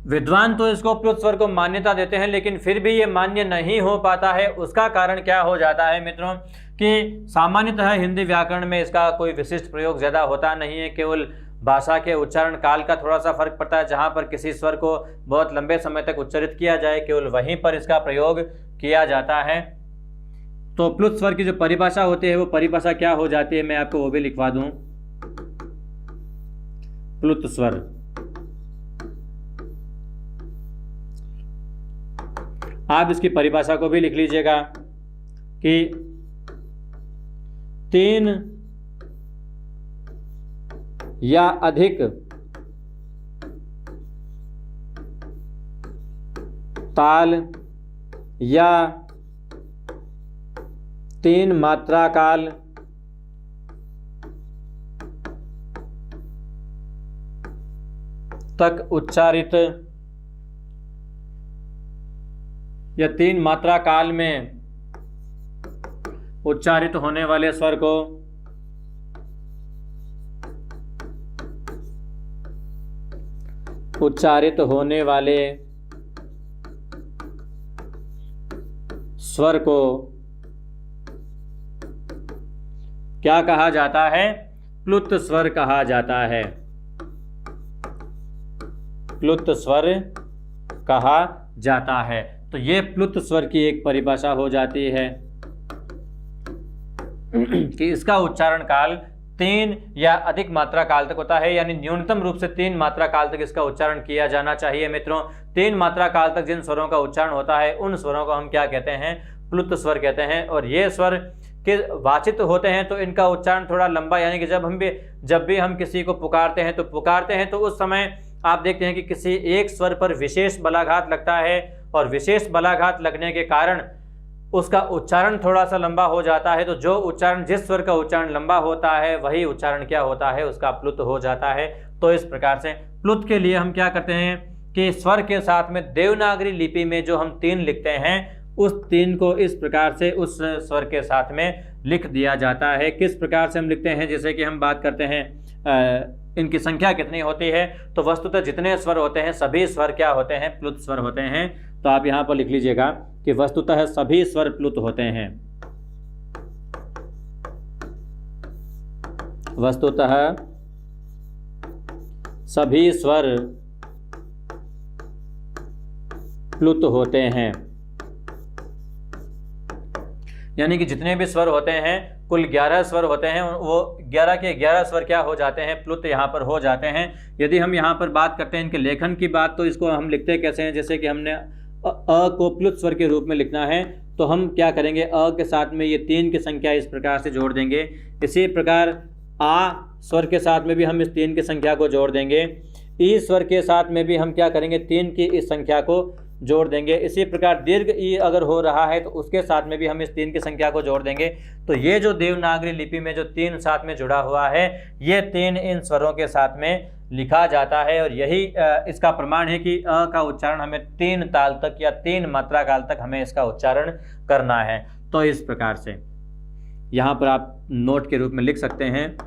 विद्वान तो इसको प्लुत स्वर को मान्यता देते हैं, लेकिन फिर भी ये मान्य नहीं हो पाता है। उसका कारण क्या हो जाता है मित्रों कि सामान्यतः हिंदी व्याकरण में इसका कोई विशिष्ट प्रयोग ज़्यादा होता नहीं है। केवल भाषा के उच्चारण काल का थोड़ा सा फर्क पड़ता है। जहाँ पर किसी स्वर को बहुत लंबे समय तक उच्चारित किया जाए, केवल वहीं पर इसका प्रयोग किया जाता है। तो प्लुत स्वर की जो परिभाषा होती है वो परिभाषा क्या हो जाती है, मैं आपको वो भी लिखवा दूं। प्लुत स्वर आप इसकी परिभाषा को भी लिख लीजिएगा कि 3 या अधिक ताल या 3 मात्रा काल तक उच्चारित या 3 मात्रा काल में उच्चारित होने वाले स्वर को उच्चारित होने वाले स्वर को क्या कहा जाता है? प्लुत स्वर कहा जाता है। प्लुत स्वर कहा जाता है। तो ये प्लुत स्वर की एक परिभाषा हो जाती है कि इसका उच्चारण काल 3 या अधिक मात्रा काल तक होता है, यानी न्यूनतम रूप से 3 मात्रा काल तक इसका उच्चारण किया जाना चाहिए। मित्रों, 3 मात्रा काल तक जिन स्वरों का उच्चारण होता है उन स्वरों को हम क्या कहते हैं? प्लुत स्वर कहते हैं। और ये स्वर के वाचित होते हैं तो इनका उच्चारण थोड़ा लंबा, यानी कि जब भी हम किसी को पुकारते हैं तो उस समय आप देखते हैं कि किसी एक स्वर पर विशेष बलाघात लगता है, और विशेष बलाघात लगने के कारण उसका उच्चारण थोड़ा सा लंबा हो जाता है। तो जिस स्वर का उच्चारण लंबा होता है वही उच्चारण क्या होता है? उसका प्लुत हो जाता है। तो इस प्रकार से प्लुत के लिए हम क्या करते हैं कि स्वर के साथ में देवनागरी लिपि में जो हम 3 लिखते हैं उस 3 को इस प्रकार से उस स्वर के साथ में लिख दिया जाता है। किस प्रकार से हम लिखते हैं? जैसे कि हम बात करते हैं इनकी संख्या कितनी होती है, तो वस्तुतः जितने स्वर होते हैं सभी स्वर क्या होते हैं? प्लुत स्वर होते हैं। तो आप यहाँ पर लिख लीजिएगा कि वस्तुतः सभी स्वर प्लुत होते हैं। वस्तुतः सभी स्वर प्लुत होते हैं, यानी कि जितने भी स्वर होते हैं, कुल 11 स्वर होते हैं, वो 11 के 11 स्वर क्या हो जाते हैं? प्लुत यहाँ पर हो जाते हैं। यदि हम यहाँ पर बात करते हैं इनके लेखन की बात, तो इसको हम लिखते कैसे हैं? जैसे कि हमने अ को प्लुत स्वर के रूप में लिखना है तो हम क्या करेंगे? अ के साथ में ये 3 की संख्या इस प्रकार से जोड़ देंगे। इसी प्रकार आ स्वर के साथ में भी हम इस 3 की संख्या को जोड़ देंगे। ई स्वर के साथ में भी हम क्या करेंगे? 3 की इस संख्या को जोड़ देंगे। इसी प्रकार दीर्घ ई अगर हो रहा है तो उसके साथ में भी हम इस 3 की संख्या को जोड़ देंगे। तो ये जो देवनागरी लिपि में जो 3 साथ में जुड़ा हुआ है, ये 3 इन स्वरों के साथ में लिखा जाता है। और यही इसका प्रमाण है कि अ का उच्चारण हमें 3 ताल तक या 3 मात्रा काल तक हमें इसका उच्चारण करना है। तो इस प्रकार से यहाँ पर आप नोट के रूप में लिख सकते हैं।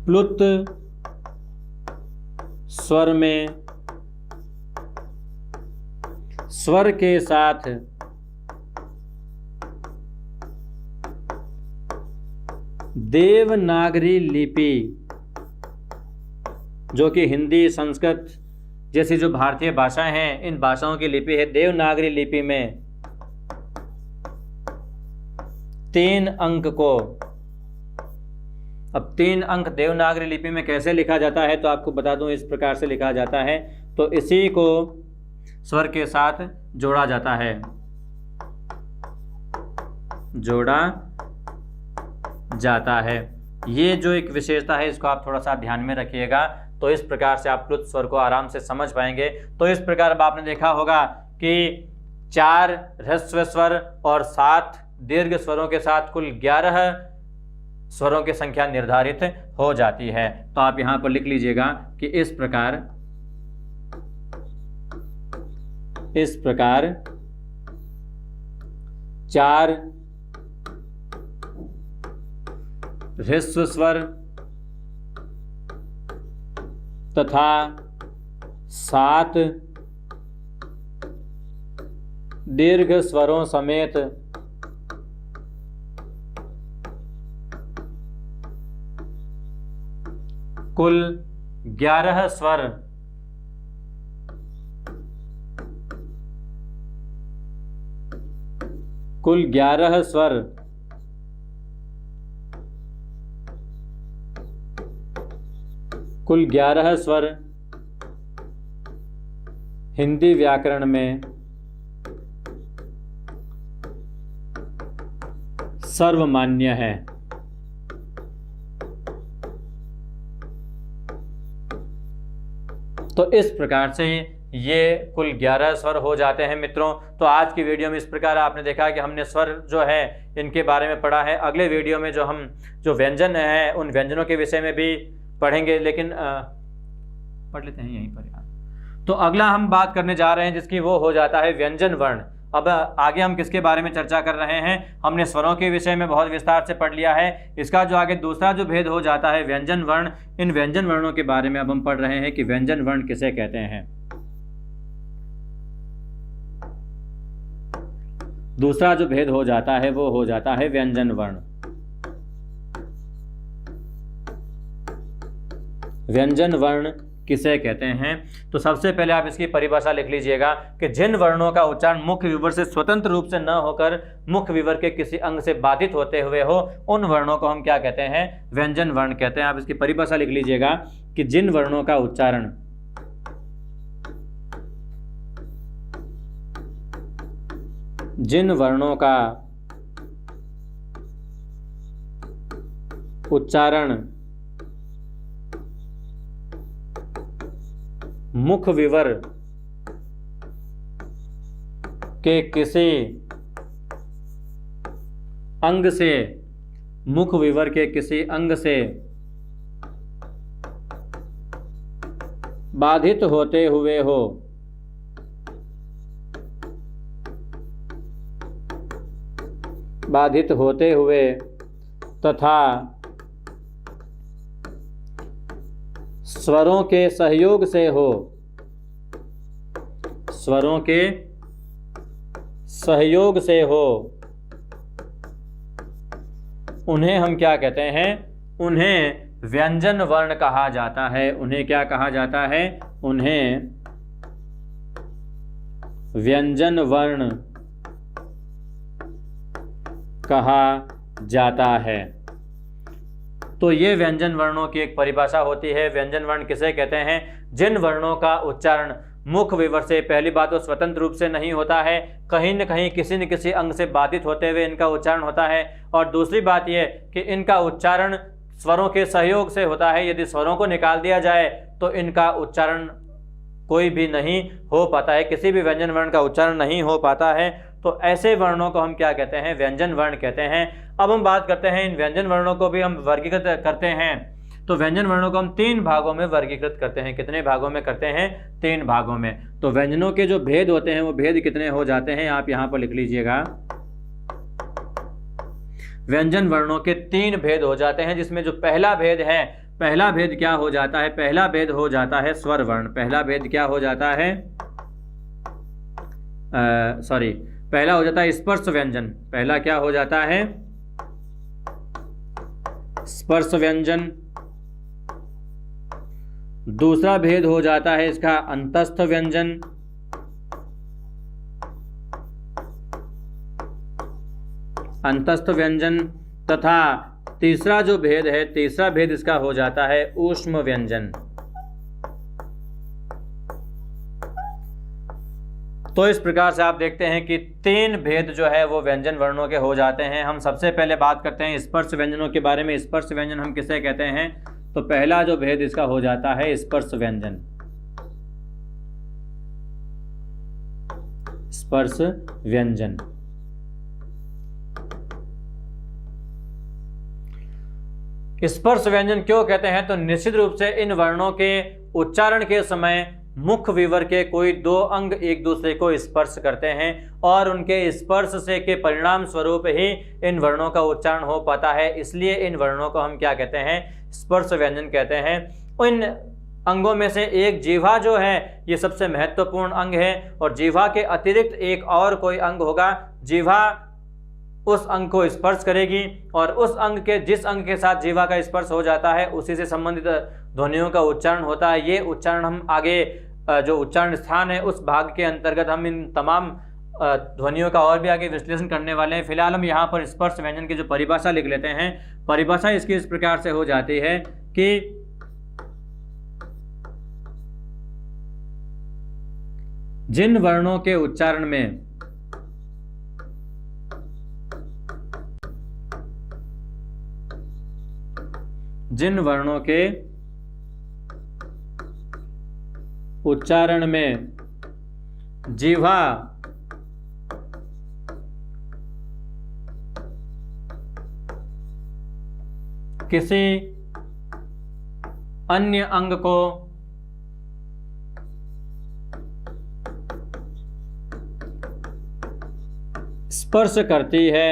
प्लुत स्वर में स्वर के साथ देवनागरी लिपि, जो कि हिंदी, संस्कृत जैसी जो भारतीय भाषाएं हैं, इन भाषाओं की लिपि है देवनागरी लिपि में 3 अंक को। अब 3 अंक देवनागरी लिपि में कैसे लिखा जाता है तो आपको बता दूं, इस प्रकार से लिखा जाता है। तो इसी को स्वर के साथ जोड़ा जाता है, जोड़ा जाता है। ये जो एक विशेषता है इसको आप थोड़ा सा ध्यान में रखिएगा, तो इस प्रकार से आप प्लुत स्वर को आराम से समझ पाएंगे। तो इस प्रकार अब आपने देखा होगा कि 4 ह्रस्व स्वर और 7 दीर्घ स्वरों के साथ कुल 11 स्वरों की संख्या निर्धारित हो जाती है। तो आप यहां पर लिख लीजिएगा कि इस प्रकार 4 ह्रस्व स्वर तथा 7 दीर्घ स्वरों समेत कुल 11 स्वर कुल 11 स्वर हिंदी व्याकरण में सर्वमान्य है। तो इस प्रकार से ये कुल 11 स्वर हो जाते हैं मित्रों। तो आज की वीडियो में इस प्रकार आपने देखा कि हमने स्वर जो है इनके बारे में पढ़ा है। अगले वीडियो में जो व्यंजन हैं उन व्यंजनों के विषय में भी पढ़ेंगे, लेकिन पढ़ लेते हैं यहीं पर यार। तो अगला हम बात करने जा रहे हैं जिसकी वो हो जाता है व्यंजन वर्ण। अब आगे हम किसके बारे में चर्चा कर रहे हैं? हमने स्वरों के विषय में बहुत विस्तार से पढ़ लिया है। इसका जो आगे दूसरा जो भेद हो जाता है व्यंजन वर्ण, इन व्यंजन वर्णों के बारे में अब हम पढ़ रहे हैं कि व्यंजन वर्ण किसे कहते हैं। दूसरा जो भेद हो जाता है वो हो जाता है व्यंजन वर्ण। व्यंजन वर्ण किसे कहते हैं? तो सबसे पहले आप इसकी परिभाषा लिख लीजिएगा कि जिन वर्णों का उच्चारण मुख्य विवर से स्वतंत्र रूप से न होकर मुख्य विवर के किसी अंग से बाधित होते हुए हो, उन वर्णों को हम क्या कहते हैं? व्यंजन वर्ण कहते हैं। आप इसकी परिभाषा लिख लीजिएगा कि जिन वर्णों का उच्चारण मुख्य विवर के किसी अंग से बाधित होते हुए हो, तथा स्वरों के सहयोग से हो, उन्हें हम क्या कहते हैं? उन्हें व्यंजन वर्ण कहा जाता है। उन्हें क्या कहा जाता है? उन्हें व्यंजन वर्ण कहा जाता है। तो ये व्यंजन वर्णों की एक परिभाषा होती है। व्यंजन वर्ण किसे कहते हैं? जिन वर्णों का उच्चारण मुख्य विवर से, पहली बात तो स्वतंत्र रूप से नहीं होता है, कहीं न कहीं किसी न किसी अंग से बाधित होते हुए इनका उच्चारण होता है, और दूसरी बात यह कि इनका उच्चारण स्वरों के सहयोग से होता है। यदि स्वरों को निकाल दिया जाए तो इनका उच्चारण कोई भी नहीं हो पाता है, किसी भी व्यंजन वर्ण का उच्चारण नहीं हो पाता है। तो ऐसे वर्णों को हम क्या कहते हैं? व्यंजन वर्ण कहते हैं। अब हम बात करते हैं इन व्यंजन वर्णों को भी हम वर्गीकृत करते हैं। तो व्यंजन वर्णों को हम 3 भागों में वर्गीकृत करते हैं। कितने भागों में करते हैं? 3 भागों में। तो व्यंजनों के जो भेद होते हैं वो भेद कितने हो जाते हैं? आप यहां पर लिख लीजिएगा। व्यंजन वर्णों के 3 भेद हो जाते हैं, जिसमें जो पहला भेद है, पहला भेद क्या हो जाता है? पहला भेद हो जाता है स्वर वर्ण। पहला भेद क्या हो जाता है? पहला हो जाता है स्पर्श व्यंजन। पहला क्या हो जाता है? स्पर्श व्यंजन। दूसरा भेद हो जाता है इसका अंतस्थ व्यंजन। अंतस्थ व्यंजन। तथा तीसरा जो भेद है, तीसरा भेद इसका हो जाता है ऊष्म व्यंजन। तो इस प्रकार से आप देखते हैं कि 3 भेद जो है वो व्यंजन वर्णों के हो जाते हैं। हम सबसे पहले बात करते हैं स्पर्श व्यंजनों के बारे में। स्पर्श व्यंजन हम किसे कहते हैं? तो पहला जो भेद इसका हो जाता है स्पर्श व्यंजन। स्पर्श व्यंजन। स्पर्श व्यंजन क्यों कहते हैं? तो निश्चित रूप से इन वर्णों के उच्चारण के समय मुख्य विवर के कोई 2 अंग एक दूसरे को स्पर्श करते हैं, और उनके स्पर्श से के परिणाम स्वरूप ही इन वर्णों का उच्चारण हो पाता है। इसलिए इन वर्णों को हम क्या कहते हैं? स्पर्श व्यंजन कहते हैं। इन अंगों में से एक जीवा जो है ये सबसे महत्वपूर्ण अंग है, और जीवा के अतिरिक्त एक और कोई अंग होगा। जीवा उस अंग को स्पर्श करेगी, और उस अंग के जिस अंग के साथ जीवा का स्पर्श हो जाता है उसी से संबंधित ध्वनियों का उच्चारण होता है। ये उच्चारण हम आगे जो उच्चारण स्थान है उस भाग के अंतर्गत हम इन तमाम ध्वनियों का और भी आगे विश्लेषण करने वाले हैं। फिलहाल हम यहाँ पर स्पर्श व्यंजन की जो परिभाषा लिख लेते हैं। परिभाषा इसकी इस प्रकार से हो जाती है कि जिन वर्णों के उच्चारण में जीवा किसी अन्य अंग को स्पर्श करती है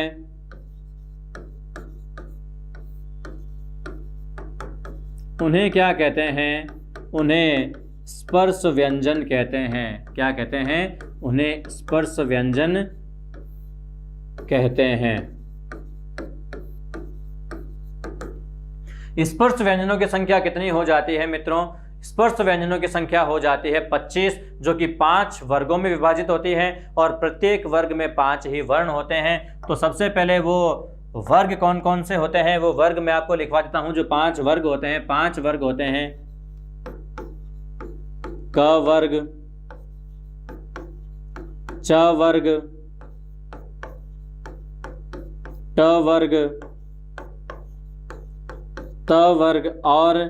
उन्हें क्या कहते हैं? उन्हें स्पर्श व्यंजन कहते हैं। क्या कहते हैं? उन्हें स्पर्श व्यंजन कहते हैं। स्पर्श व्यंजनों की संख्या कितनी हो जाती है मित्रों? स्पर्श व्यंजनों की संख्या हो जाती है 25, जो कि 5 वर्गों में विभाजित होती है और प्रत्येक वर्ग में 5 ही वर्ण होते हैं। तो सबसे पहले वो वर्ग कौन कौन से होते हैं, वो वर्ग मैं आपको लिखवा देता हूं। जो 5 वर्ग होते हैं, 5 वर्ग होते हैं। क वर्ग, च वर्ग, ट वर्ग, त वर्ग और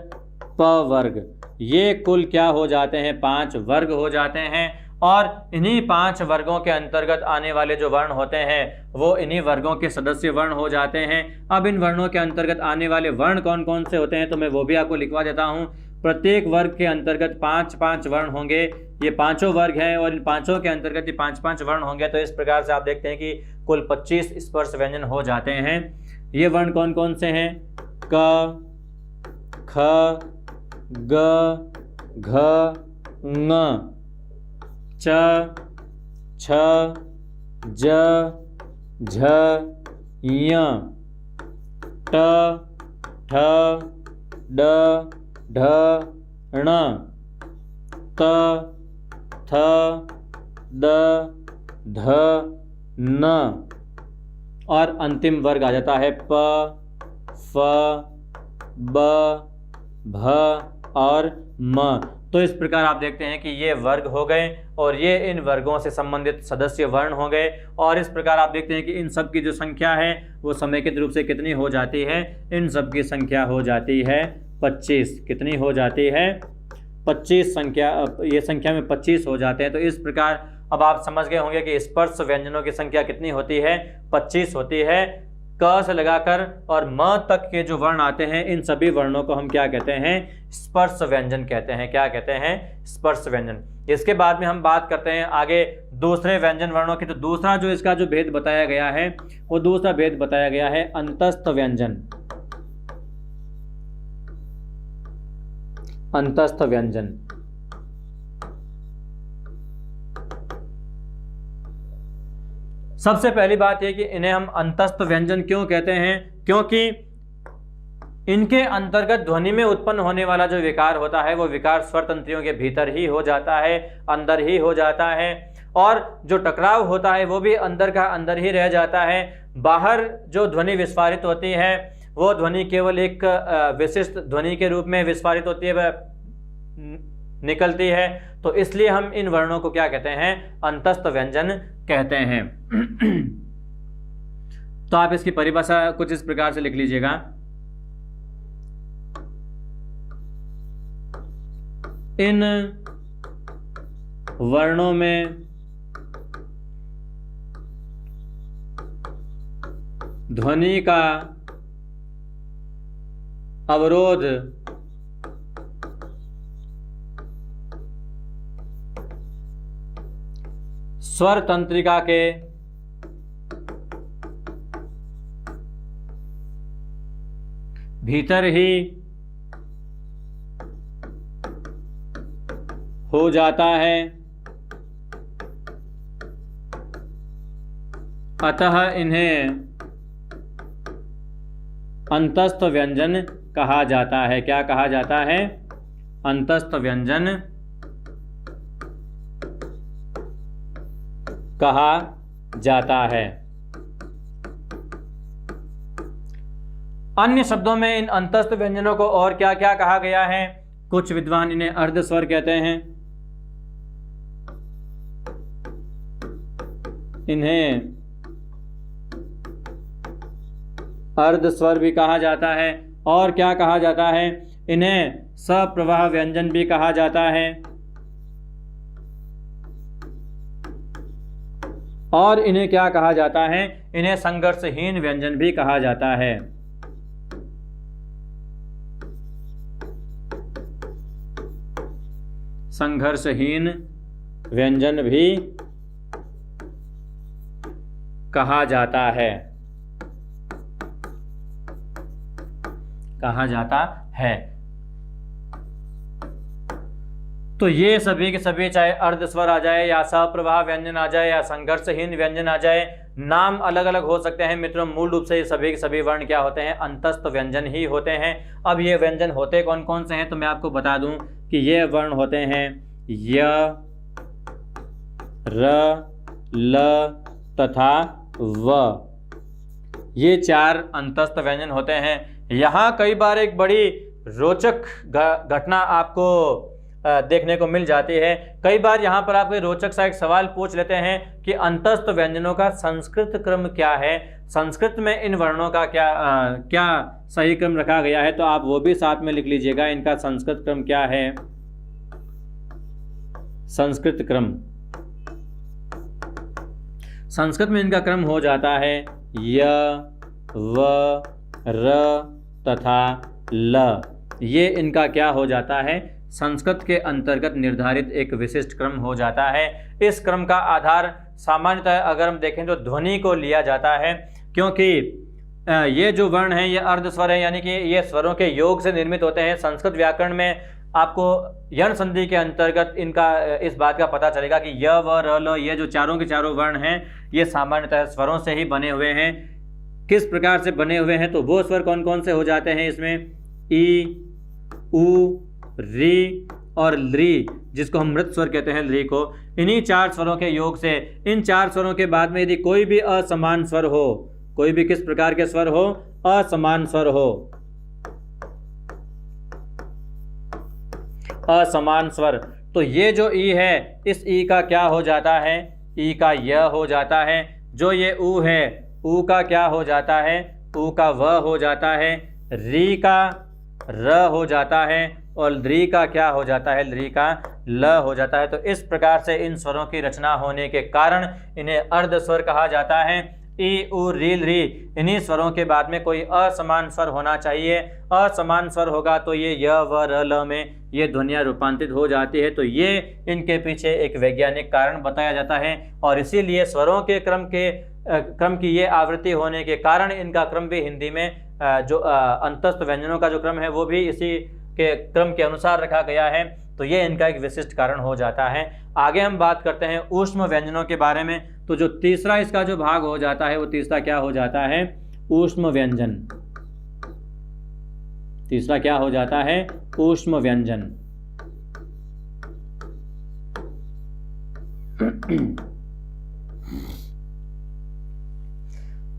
प वर्ग। ये कुल क्या हो जाते हैं? 5 वर्ग हो जाते हैं। और इन्हीं 5 वर्गों के अंतर्गत आने वाले जो वर्ण होते हैं वो इन्हीं वर्गों के सदस्य वर्ण हो जाते हैं। अब इन वर्णों के अंतर्गत आने वाले वर्ण कौन कौन से होते हैं तो मैं वो भी आपको लिखवा देता हूं। प्रत्येक वर्ग के अंतर्गत 5-5 वर्ण होंगे। ये पांचों वर्ग हैं और इन पांचों के अंतर्गत ये 5-5 वर्ण होंगे। तो इस प्रकार से आप देखते हैं कि कुल 25 स्पर्श व्यंजन हो जाते हैं। ये वर्ण कौन कौन से हैं? क, ख, ग, घ, ङ, च, छ, ज, झ, य, ट, ठ, ड, ढ, ण, त, थ, द, ध, न और अंतिम वर्ग आ जाता है प, फ, ब, भ और म। तो इस प्रकार आप देखते हैं कि ये वर्ग हो गए और ये इन वर्गों से संबंधित सदस्य वर्ण हो गए। और इस प्रकार आप देखते हैं कि इन सब की जो संख्या है वो समेकित रूप से कितनी हो जाती है? इन सब की संख्या हो जाती है 25। कितनी हो जाती है? 25 संख्या। ये संख्या में 25 हो जाते हैं। तो इस प्रकार अब आप समझ गए होंगे कि स्पर्श व्यंजनों की संख्या कितनी होती है? 25 होती है। क से लगाकर और म तक के जो वर्ण आते हैं इन सभी वर्णों को हम क्या कहते हैं? स्पर्श व्यंजन कहते हैं। क्या कहते हैं? स्पर्श व्यंजन। इसके बाद में हम बात करते हैं आगे दूसरे व्यंजन वर्णों की। तो दूसरा जो इसका जो भेद बताया गया है वो दूसरा भेद बताया गया है अंतस्थ व्यंजन। अंतस्थ व्यंजन। सबसे पहली बात यह कि इन्हें हम अंतस्थ व्यंजन क्यों कहते हैं? क्योंकि इनके अंतर्गत ध्वनि में उत्पन्न होने वाला जो विकार होता है वो विकार स्वर तंत्रियों के भीतर ही हो जाता है, अंदर ही हो जाता है। और जो टकराव होता है वो भी अंदर का अंदर ही रह जाता है। बाहर जो ध्वनि विस्फारित होती है वो ध्वनि केवल एक विशिष्ट ध्वनि के रूप में विस्फारित होती है, निकलती है। तो इसलिए हम इन वर्णों को क्या कहते हैं? अंतस्थ व्यंजन कहते हैं। तो आप इसकी परिभाषा कुछ इस प्रकार से लिख लीजिएगा। इन वर्णों में ध्वनि का अवरोध स्वर तंत्रिका के भीतर ही हो जाता है, अतः इन्हें अंतस्थ व्यंजन कहा जाता है। क्या कहा जाता है? अंतस्थ व्यंजन कहा जाता है। अन्य शब्दों में इन अंतस्थ व्यंजनों को और क्या क्या कहा गया है? कुछ विद्वान इन्हें अर्ध स्वर कहते हैं, इन्हें अर्ध स्वर भी कहा जाता है। और क्या कहा जाता है? इन्हें सप्रवाह व्यंजन भी कहा जाता है। और इन्हें क्या कहा जाता है? इन्हें संघर्षहीन व्यंजन भी कहा जाता है। संघर्षहीन व्यंजन भी कहा जाता है, कहा जाता है। तो ये सभी के सभी, चाहे अर्धस्वर आ जाए या सप्रवाह व्यंजन आ जाए या संघर्षहीन व्यंजन आ जाए, नाम अलग अलग हो सकते हैं मित्रों, मूल रूप से ये सभी के सभी वर्ण क्या होते हैं, अंतस्थ व्यंजन ही होते हैं। अब ये व्यंजन होते कौन कौन से हैं, तो मैं आपको बता दूं कि ये वर्ण होते हैं य, र, ल तथा व। ये 4 अंतस्थ व्यंजन होते हैं। यहाँ कई बार एक बड़ी रोचक घटना आपको देखने को मिल जाती है। कई बार यहाँ पर आपको रोचक सा एक सवाल पूछ लेते हैं कि अंतस्थ व्यंजनों का संस्कृत क्रम क्या है, संस्कृत में इन वर्णों का क्या सही क्रम रखा गया है। तो आप वो भी साथ में लिख लीजिएगा, इनका संस्कृत क्रम क्या है। संस्कृत क्रम, संस्कृत में इनका क्रम हो जाता है य, व, र तथा ल। ये इनका क्या हो जाता है, संस्कृत के अंतर्गत निर्धारित एक विशिष्ट क्रम हो जाता है। इस क्रम का आधार सामान्यतः अगर हम देखें तो ध्वनि को लिया जाता है, क्योंकि ये जो वर्ण हैं ये अर्धस्वर है, यानी कि ये स्वरों के योग से निर्मित होते हैं। संस्कृत व्याकरण में आपको यण संधि के अंतर्गत इनका इस बात का पता चलेगा कि य, व, र, ल ये जो चारों के चारों वर्ण हैं ये सामान्यतः स्वरों से ही बने हुए हैं। किस प्रकार से बने हुए हैं, तो वो स्वर कौन कौन से हो जाते हैं इसमें, ई, उ, री और ली, जिसको हम मृत स्वर कहते हैं ली को। इन्हीं 4 स्वरों के योग से, इन 4 स्वरों के बाद में यदि कोई भी असमान स्वर हो, कोई भी किस प्रकार के स्वर हो, असमान स्वर हो, असमान स्वर, तो ये जो ई है इस ई का क्या हो जाता है, ई का य हो जाता है। जो ये उ है, उ का क्या हो जाता है, उ का व हो जाता है। री का र हो जाता है और ली का क्या हो जाता है, ली का ल हो जाता है। तो इस प्रकार से इन स्वरों की रचना होने के कारण इन्हें अर्ध स्वर कहा जाता है। ई, उ, री, री, इन्हीं स्वरों के बाद में कोई असमान स्वर होना चाहिए। असमान स्वर होगा तो ये य, व, र, ल में ये ध्वनियाँ रूपांतरित हो जाती है। तो ये इनके पीछे एक वैज्ञानिक कारण बताया जाता है, और इसीलिए स्वरों के क्रम की ये आवृत्ति होने के कारण इनका क्रम भी हिंदी में जो अंतस्थ व्यंजनों का जो क्रम है वो भी इसी के क्रम के अनुसार रखा गया है। तो ये इनका एक विशिष्ट कारण हो जाता है। आगे हम बात करते हैं ऊष्म व्यंजनों के बारे में। तो जो तीसरा इसका जो भाग हो जाता है वो तीसरा क्या हो जाता है, ऊष्म व्यंजन। तीसरा क्या हो जाता है, ऊष्म व्यंजन।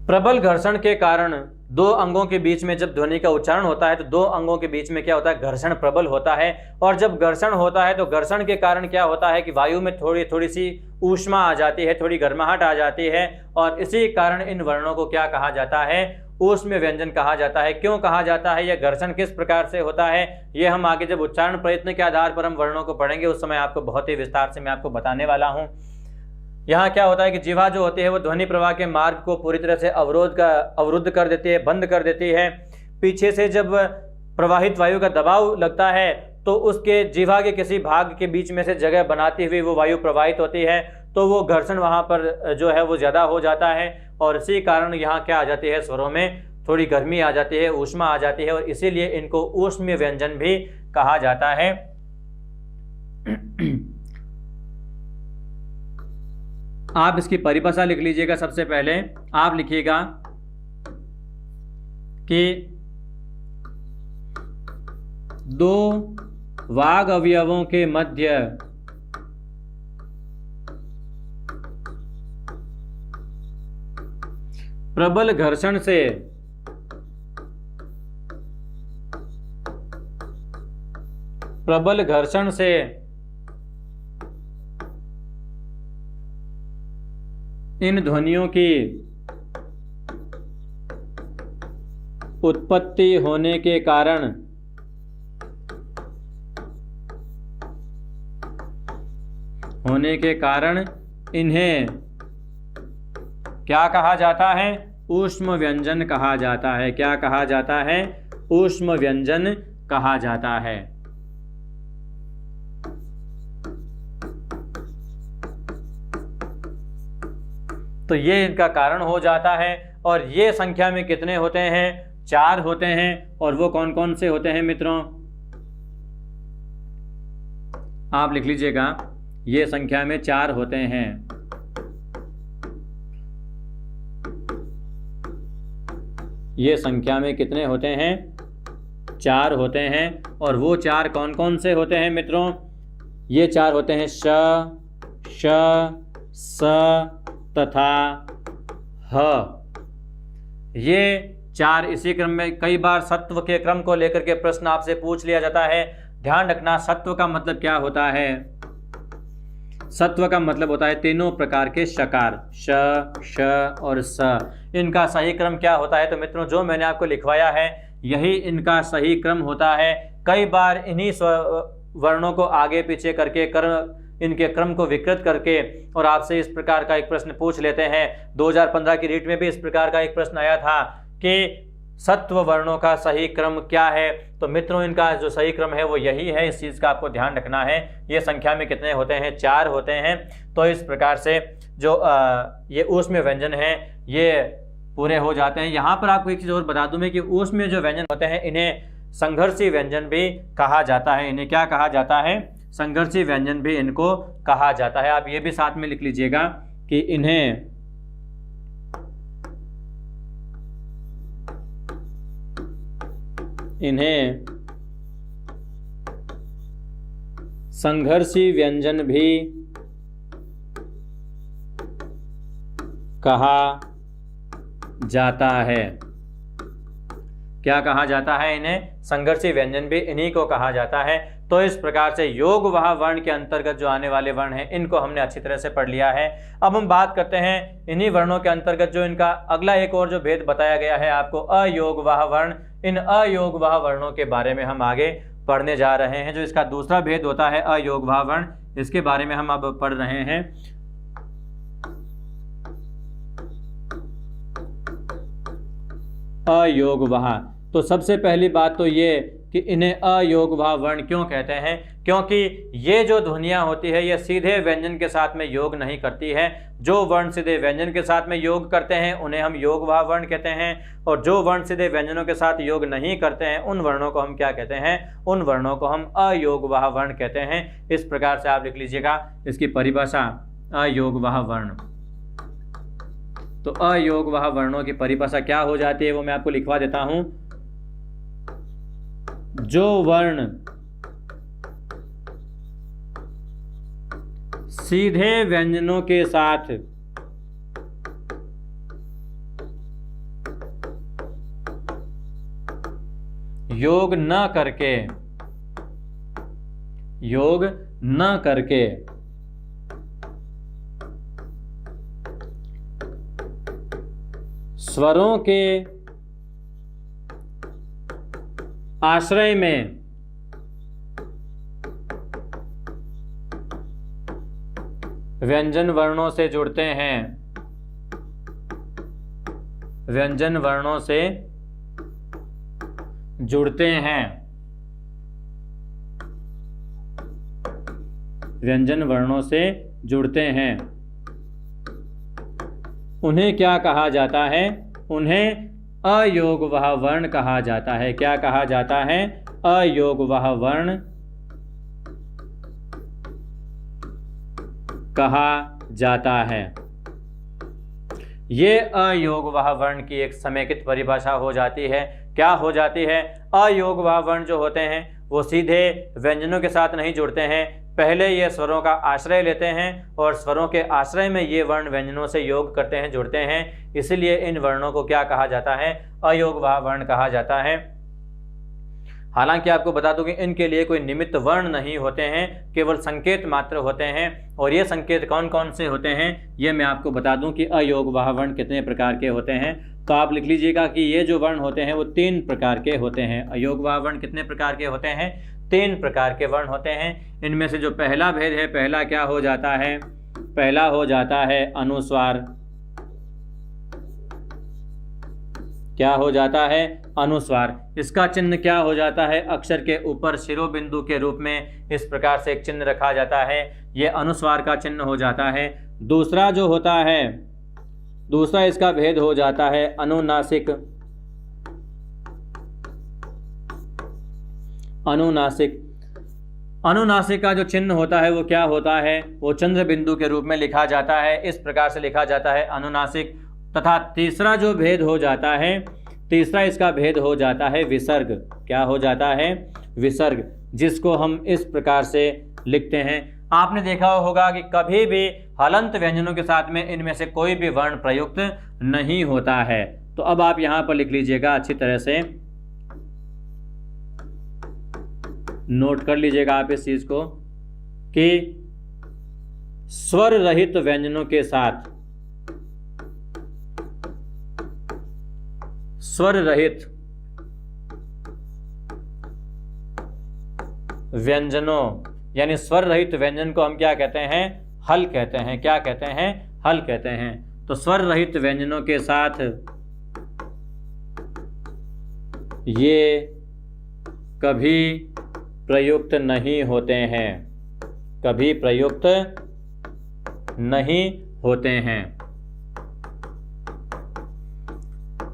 प्रबल घर्षण के कारण 2 अंगों के बीच में जब ध्वनि का उच्चारण होता है तो 2 अंगों के बीच में क्या होता है, घर्षण प्रबल होता है। और जब घर्षण होता है तो घर्षण के कारण क्या होता है कि वायु में थोड़ी सी ऊष्मा आ जाती है, थोड़ी गर्माहट आ जाती है, और इसी कारण इन वर्णों को क्या कहा जाता है, ऊष्म व्यंजन कहा जाता है। क्यों कहा जाता है, यह घर्षण किस प्रकार से होता है, ये हम आगे जब उच्चारण प्रयत्न के आधार पर हम वर्णों को पढ़ेंगे उस समय आपको बहुत ही विस्तार से मैं आपको बताने वाला हूँ। यहाँ क्या होता है कि जीवा जो होती है वो ध्वनि प्रवाह के मार्ग को पूरी तरह से अवरुद्ध कर देती है, बंद कर देती है। पीछे से जब प्रवाहित वायु का दबाव लगता है तो उसके जीवा के किसी भाग के बीच में से जगह बनाती हुई वो वायु प्रवाहित होती है, तो वो घर्षण वहाँ पर जो है वो ज़्यादा हो जाता है, और इसी कारण यहाँ क्या आ जाती है, स्वरों में थोड़ी गर्मी आ जाती है, ऊष्मा आ जाती है, और इसीलिए इनको ऊष्मीय व्यंजन भी कहा जाता है। आप इसकी परिभाषा लिख लीजिएगा। सबसे पहले आप लिखिएगा कि 2 वाग अवयवों के मध्य प्रबल घर्षण से इन ध्वनियों की उत्पत्ति होने के कारण इन्हें क्या कहा जाता है, ऊष्म व्यंजन कहा जाता है। क्या कहा जाता है, ऊष्म व्यंजन कहा जाता है। तो ये इनका कारण हो जाता है, और ये संख्या में कितने होते हैं, 4 होते हैं। और वो कौन कौन से होते हैं मित्रों, आप लिख लीजिएगा, ये संख्या में 4 होते हैं। ये संख्या में कितने होते हैं? 4 होते हैं। और वो 4 कौन कौन से होते हैं मित्रों? ये 4 होते हैं श, श, स तथा ह। ये 4 इसी क्रम में, कई बार सत्व के क्रम को लेकर के प्रश्न आपसे पूछ लिया जाता है। ध्यान रखना, सत्व का मतलब क्या होता है? सत्व का मतलब होता है तीनों प्रकार के शकार, श, श और स। इनका सही क्रम क्या होता है? तो मित्रों, जो मैंने आपको लिखवाया है यही इनका सही क्रम होता है। कई बार इन्हीं वर्णों को आगे पीछे करके इनके क्रम को विकृत करके और आपसे इस प्रकार का एक प्रश्न पूछ लेते हैं। 2015 की रीट में भी इस प्रकार का एक प्रश्न आया था कि सत्व वर्णों का सही क्रम क्या है। तो मित्रों, इनका जो सही क्रम है वो यही है। इस चीज़ का आपको ध्यान रखना है। ये संख्या में कितने होते हैं? 4 होते हैं। तो इस प्रकार से जो ये ऊष्म व्यंजन हैं ये पूरे हो जाते हैं। यहाँ पर आपको एक चीज़ और बता दूं मैं कि ऊष्म जो व्यंजन होते हैं इन्हें संघर्षी व्यंजन भी कहा जाता है। इन्हें क्या कहा जाता है? संघर्षी व्यंजन भी इनको कहा जाता है। आप ये भी साथ में लिख लीजिएगा कि इन्हें संघर्षी व्यंजन भी कहा जाता है। क्या कहा जाता है? इन्हें संघर्षी व्यंजन भी इन्हीं को कहा जाता है। तो इस प्रकार से योग वाह वर्ण के अंतर्गत जो आने वाले वर्ण हैं इनको हमने अच्छी तरह से पढ़ लिया है। अब हम बात करते हैं इन्हीं वर्णों के अंतर्गत जो इनका अगला एक और जो भेद बताया गया है आपको, अयोग वाह वर्ण। इन अयोग वाह वर्णों के बारे में हम आगे पढ़ने जा रहे हैं। जो इसका दूसरा भेद होता है अयोग वाह वर्ण, इसके बारे में हम अब पढ़ रहे हैं। अयोग वाह, तो सबसे पहली बात तो ये कि इन्हें अयोग वाह वर्ण क्यों कहते हैं? क्योंकि ये जो ध्वनियाँ होती है ये सीधे व्यंजन के साथ में योग नहीं करती है। जो वर्ण सीधे व्यंजन के साथ में योग करते हैं उन्हें हम योग वाह वर्ण कहते हैं, और जो वर्ण सीधे व्यंजनों के साथ योग नहीं करते हैं उन वर्णों को हम क्या कहते हैं? उन वर्णों को हम अयोग वाह वर्ण कहते हैं। इस प्रकार से आप लिख लीजिएगा इसकी परिभाषा, अयोग वाह वर्ण। तो अयोग वाह वर्णों की परिभाषा क्या हो जाती है वो मैं आपको लिखवा देता हूं। जो वर्ण सीधे व्यंजनों के साथ योग न करके स्वरों के आश्रय में व्यंजन वर्णों से जुड़ते हैं, व्यंजन वर्णों से जुड़ते हैं, व्यंजन वर्णों से जुड़ते हैं, उन्हें क्या कहा जाता है? उन्हें अयोग वाह वर्ण कहा जाता है। क्या कहा जाता है? अयोग वाह वर्ण कहा जाता है। ये अयोग वाह वर्ण की एक समेकित परिभाषा हो जाती है। क्या हो जाती है? अयोग वाह वर्ण जो होते हैं वो सीधे व्यंजनों के साथ नहीं जुड़ते हैं, पहले ये स्वरों का आश्रय लेते हैं और स्वरों के आश्रय में ये वर्ण व्यंजनों से योग करते हैं, जुड़ते हैं। इसलिए इन वर्णों को क्या कहा जाता है? अयोग वाह वर्ण कहा जाता है। हालांकि आपको बता दूं कि इनके लिए कोई निमित्त वर्ण नहीं होते हैं, केवल संकेत मात्र होते हैं। और ये संकेत कौन कौन से होते हैं ये मैं आपको बता दूं कि अयोग वाह वर्ण कितने प्रकार के होते हैं। तो आप लिख लीजिएगा कि ये जो वर्ण होते हैं वो 3 प्रकार के होते हैं। अयोग वाह वर्ण कितने प्रकार के होते हैं? 3 प्रकार के वर्ण होते हैं। इनमें से जो पहला भेद है, पहला क्या हो जाता है? पहला हो जाता है अनुस्वार। क्या हो जाता है? अनुस्वार। इसका चिन्ह क्या हो जाता है? अक्षर के ऊपर शिरोबिंदु के रूप में इस प्रकार से एक चिन्ह रखा जाता है, ये अनुस्वार का चिन्ह हो जाता है। दूसरा जो होता है, दूसरा इसका भेद हो जाता है अनुनासिक। अनुनासिक, अनुनासिक का जो चिन्ह होता है वो क्या होता है? वो चंद्र बिंदु के रूप में लिखा जाता है, इस प्रकार से लिखा जाता है अनुनासिक। तथा तीसरा जो भेद हो जाता है, तीसरा इसका भेद हो जाता है विसर्ग। क्या हो जाता है? विसर्ग, जिसको हम इस प्रकार से लिखते हैं। आपने देखा होगा कि कभी भी हलंत व्यंजनों के साथ में इनमें से कोई भी वर्ण प्रयुक्त नहीं होता है। तो अब आप यहां पर लिख लीजिएगा, अच्छी तरह से नोट कर लीजिएगा आप इस चीज को कि स्वर रहित व्यंजनों के साथ, स्वर रहित व्यंजनों यानी स्वर रहित व्यंजन को हम क्या कहते हैं? हल कहते हैं। क्या कहते हैं? हल कहते हैं। तो स्वर रहित व्यंजनों के साथ ये कभी प्रयुक्त नहीं होते हैं, कभी प्रयुक्त नहीं होते हैं।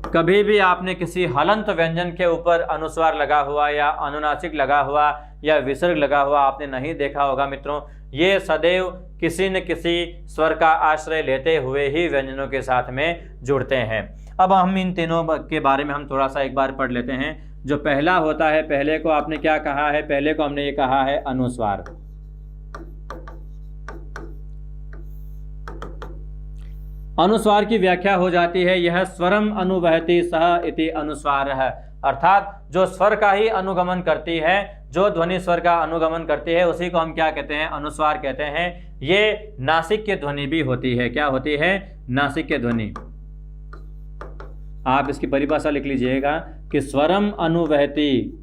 कभी भी आपने किसी हलंत व्यंजन के ऊपर अनुस्वार लगा हुआ या अनुनासिक लगा हुआ या विसर्ग लगा हुआ आपने नहीं देखा होगा मित्रों। ये सदैव किसी न किसी स्वर का आश्रय लेते हुए ही व्यंजनों के साथ में जुड़ते हैं। अब हम इन तीनों के बारे में हम थोड़ा सा एक बार पढ़ लेते हैं। जो पहला होता है, पहले को आपने क्या कहा है? पहले को हमने ये कहा है अनुस्वार। अनुस्वार की व्याख्या हो जाती है, यह स्वरम अनुवहति सह इति अनुस्वारः, अर्थात जो स्वर का ही अनुगमन करती है, जो ध्वनि स्वर का अनुगमन करती है, उसी को हम क्या कहते हैं? अनुस्वार कहते हैं। ये नासिक्य ध्वनि भी होती है। क्या होती है? नासिक्य ध्वनि। आप इसकी परिभाषा लिख लीजिएगा कि स्वरम अनुवहति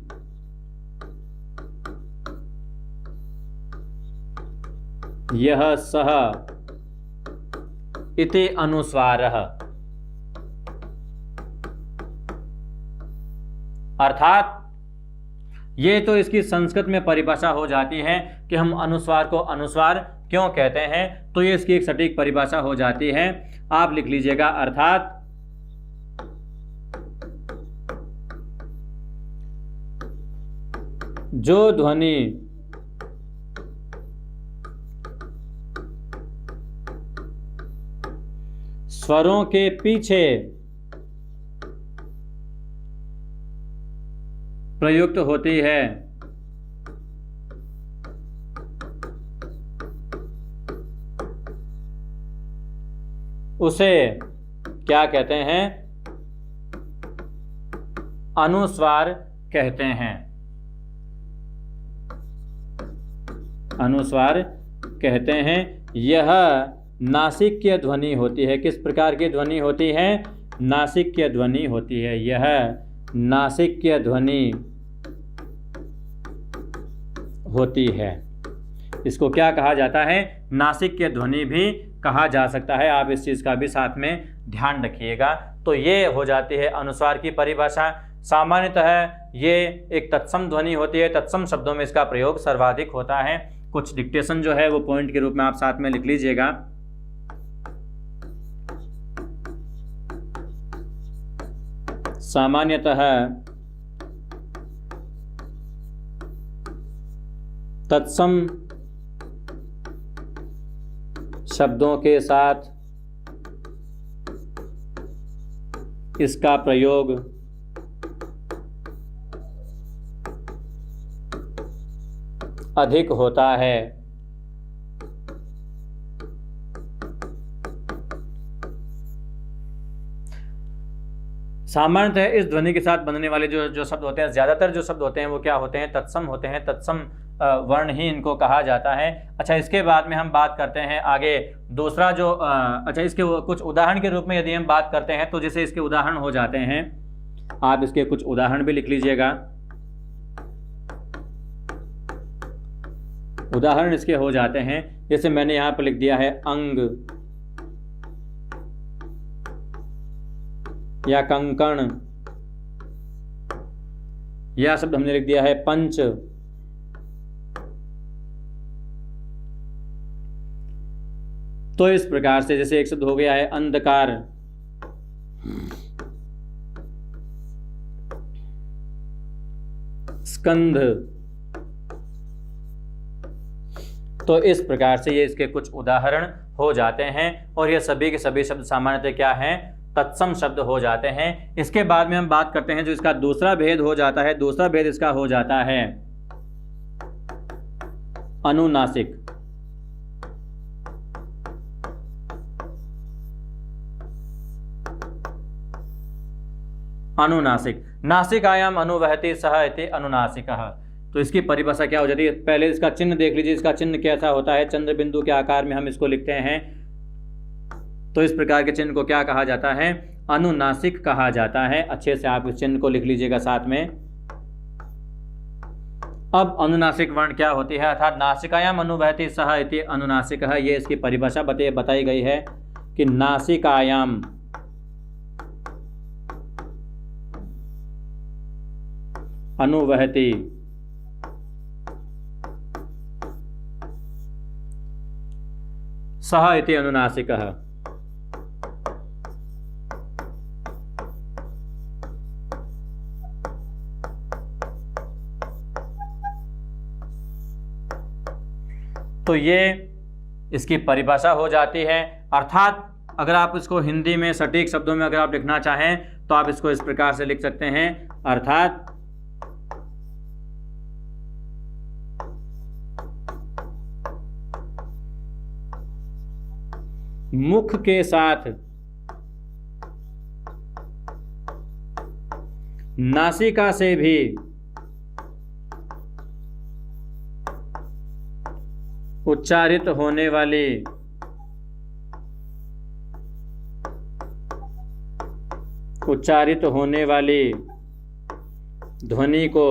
यह सह इति अनुस्वारः, अर्थात ये तो इसकी संस्कृत में परिभाषा हो जाती है कि हम अनुस्वार को अनुस्वार क्यों कहते हैं, तो ये इसकी एक सटीक परिभाषा हो जाती है। आप लिख लीजिएगा, अर्थात जो ध्वनि स्वरों के पीछे प्रयुक्त होती है, उसे क्या कहते हैं? अनुस्वार कहते हैं। अनुस्वार कहते हैं। यह नासिक्य ध्वनि होती है। किस प्रकार की ध्वनि होती है? नासिक्य ध्वनि होती है। यह नासिक्य ध्वनि होती है। इसको क्या कहा जाता है? नासिक्य ध्वनि भी कहा जा सकता है। आप इस चीज का भी साथ में ध्यान रखिएगा। तो ये हो जाती है अनुस्वार की परिभाषा। सामान्यतः ये एक तत्सम ध्वनि होती है। तत्सम शब्दों में इसका प्रयोग सर्वाधिक होता है। कुछ डिक्टेशन जो है वो पॉइंट के रूप में आप साथ में लिख लीजिएगा। सामान्यतः तत्सम शब्दों के साथ इसका प्रयोग अधिक होता है। सामान्यतः इस ध्वनि के साथ बनने वाले जो शब्द होते हैं, ज्यादातर जो शब्द होते हैं वो क्या होते हैं? तत्सम होते हैं। तत्सम वर्ण ही इनको कहा जाता है। अच्छा, इसके बाद में हम बात करते हैं आगे दूसरा जो अच्छा, इसके कुछ उदाहरण के रूप में यदि हम बात करते हैं तो जैसे इसके उदाहरण हो जाते हैं, आप इसके कुछ उदाहरण भी लिख लीजिएगा। उदाहरण इसके हो जाते हैं, जैसे मैंने यहां पर लिख दिया है अंग या कंकण, यह शब्द हमने लिख दिया है पंच। तो इस प्रकार से जैसे एक शब्द हो गया है अंधकार, स्कंध। तो इस प्रकार से ये इसके कुछ उदाहरण हो जाते हैं। और ये सभी के सभी शब्द सामान्यतः क्या हैं? तत्सम शब्द हो जाते हैं। इसके बाद में हम बात करते हैं जो इसका दूसरा भेद हो जाता है, दूसरा भेद इसका हो जाता है अनुनासिक। अनुनासिक, नासिकायाम अनुवहति सह इति अनुनासिकः। तो इसकी परिभाषा क्या हो जाती है? पहले इसका चिन्ह देख लीजिए, इसका चिन्ह कैसा होता है, चंद्र बिंदु के आकार में हम इसको लिखते हैं। तो इस प्रकार के चिन्ह को क्या कहा जाता है? अनुनासिक कहा जाता है। अच्छे से आप इस चिन्ह को लिख लीजिएगा साथ में। अब अनुनासिक वर्ण क्या होती है, अर्थात नासिकायाम अनुवहति सह इति अनुनासिकः, ये इसकी परिभाषा बताई गई है कि नासिकायाम अनुवहति सह इति अनुनासिकः। तो ये इसकी परिभाषा हो जाती है। अर्थात अगर आप इसको हिंदी में सटीक शब्दों में अगर आप लिखना चाहें तो आप इसको इस प्रकार से लिख सकते हैं, अर्थात मुख के साथ नासिका से भी उच्चारित होने वाली ध्वनि को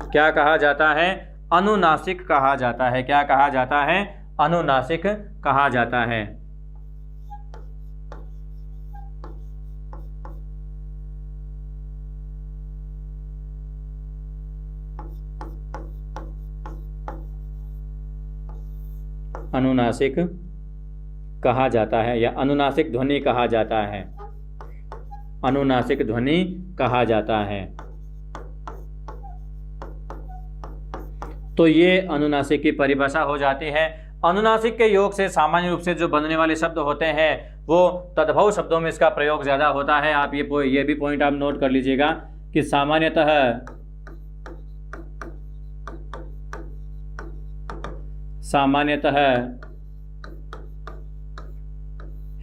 क्या कहा जाता है? अनुनासिक कहा जाता है। क्या कहा जाता है? अनुनासिक कहा जाता है। अनुनासिक कहा जाता है या अनुनासिक ध्वनि कहा जाता है। अनुनासिक ध्वनि कहा जाता है। तो ये अनुनासिक की परिभाषा हो जाती है। अनुनासिक के योग से सामान्य रूप से जो बनने वाले शब्द होते हैं वो तद्भव शब्दों में इसका प्रयोग ज़्यादा होता है। आप ये भी पॉइंट आप नोट कर लीजिएगा कि सामान्यतः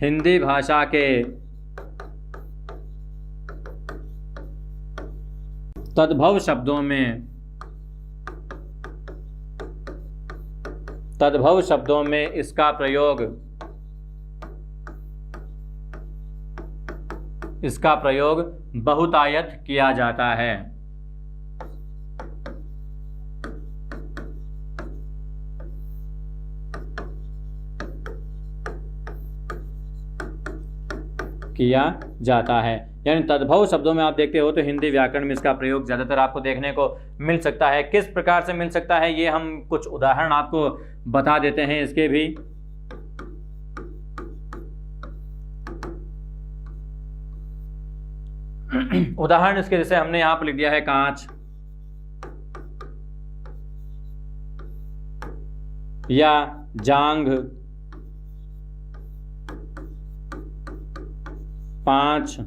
हिंदी भाषा के तद्भव शब्दों में इसका प्रयोग बहुतायत किया जाता है। यानी तद्भव शब्दों में आप देखते हो तो हिंदी व्याकरण में इसका प्रयोग ज़्यादातर आपको देखने को मिल सकता है। किस प्रकार से मिल सकता है ये हम कुछ उदाहरण आपको बता देते हैं इसके भी। उदाहरण इसके जैसे हमने यहाँ पर लिख दिया है कांच या जांघ, 5,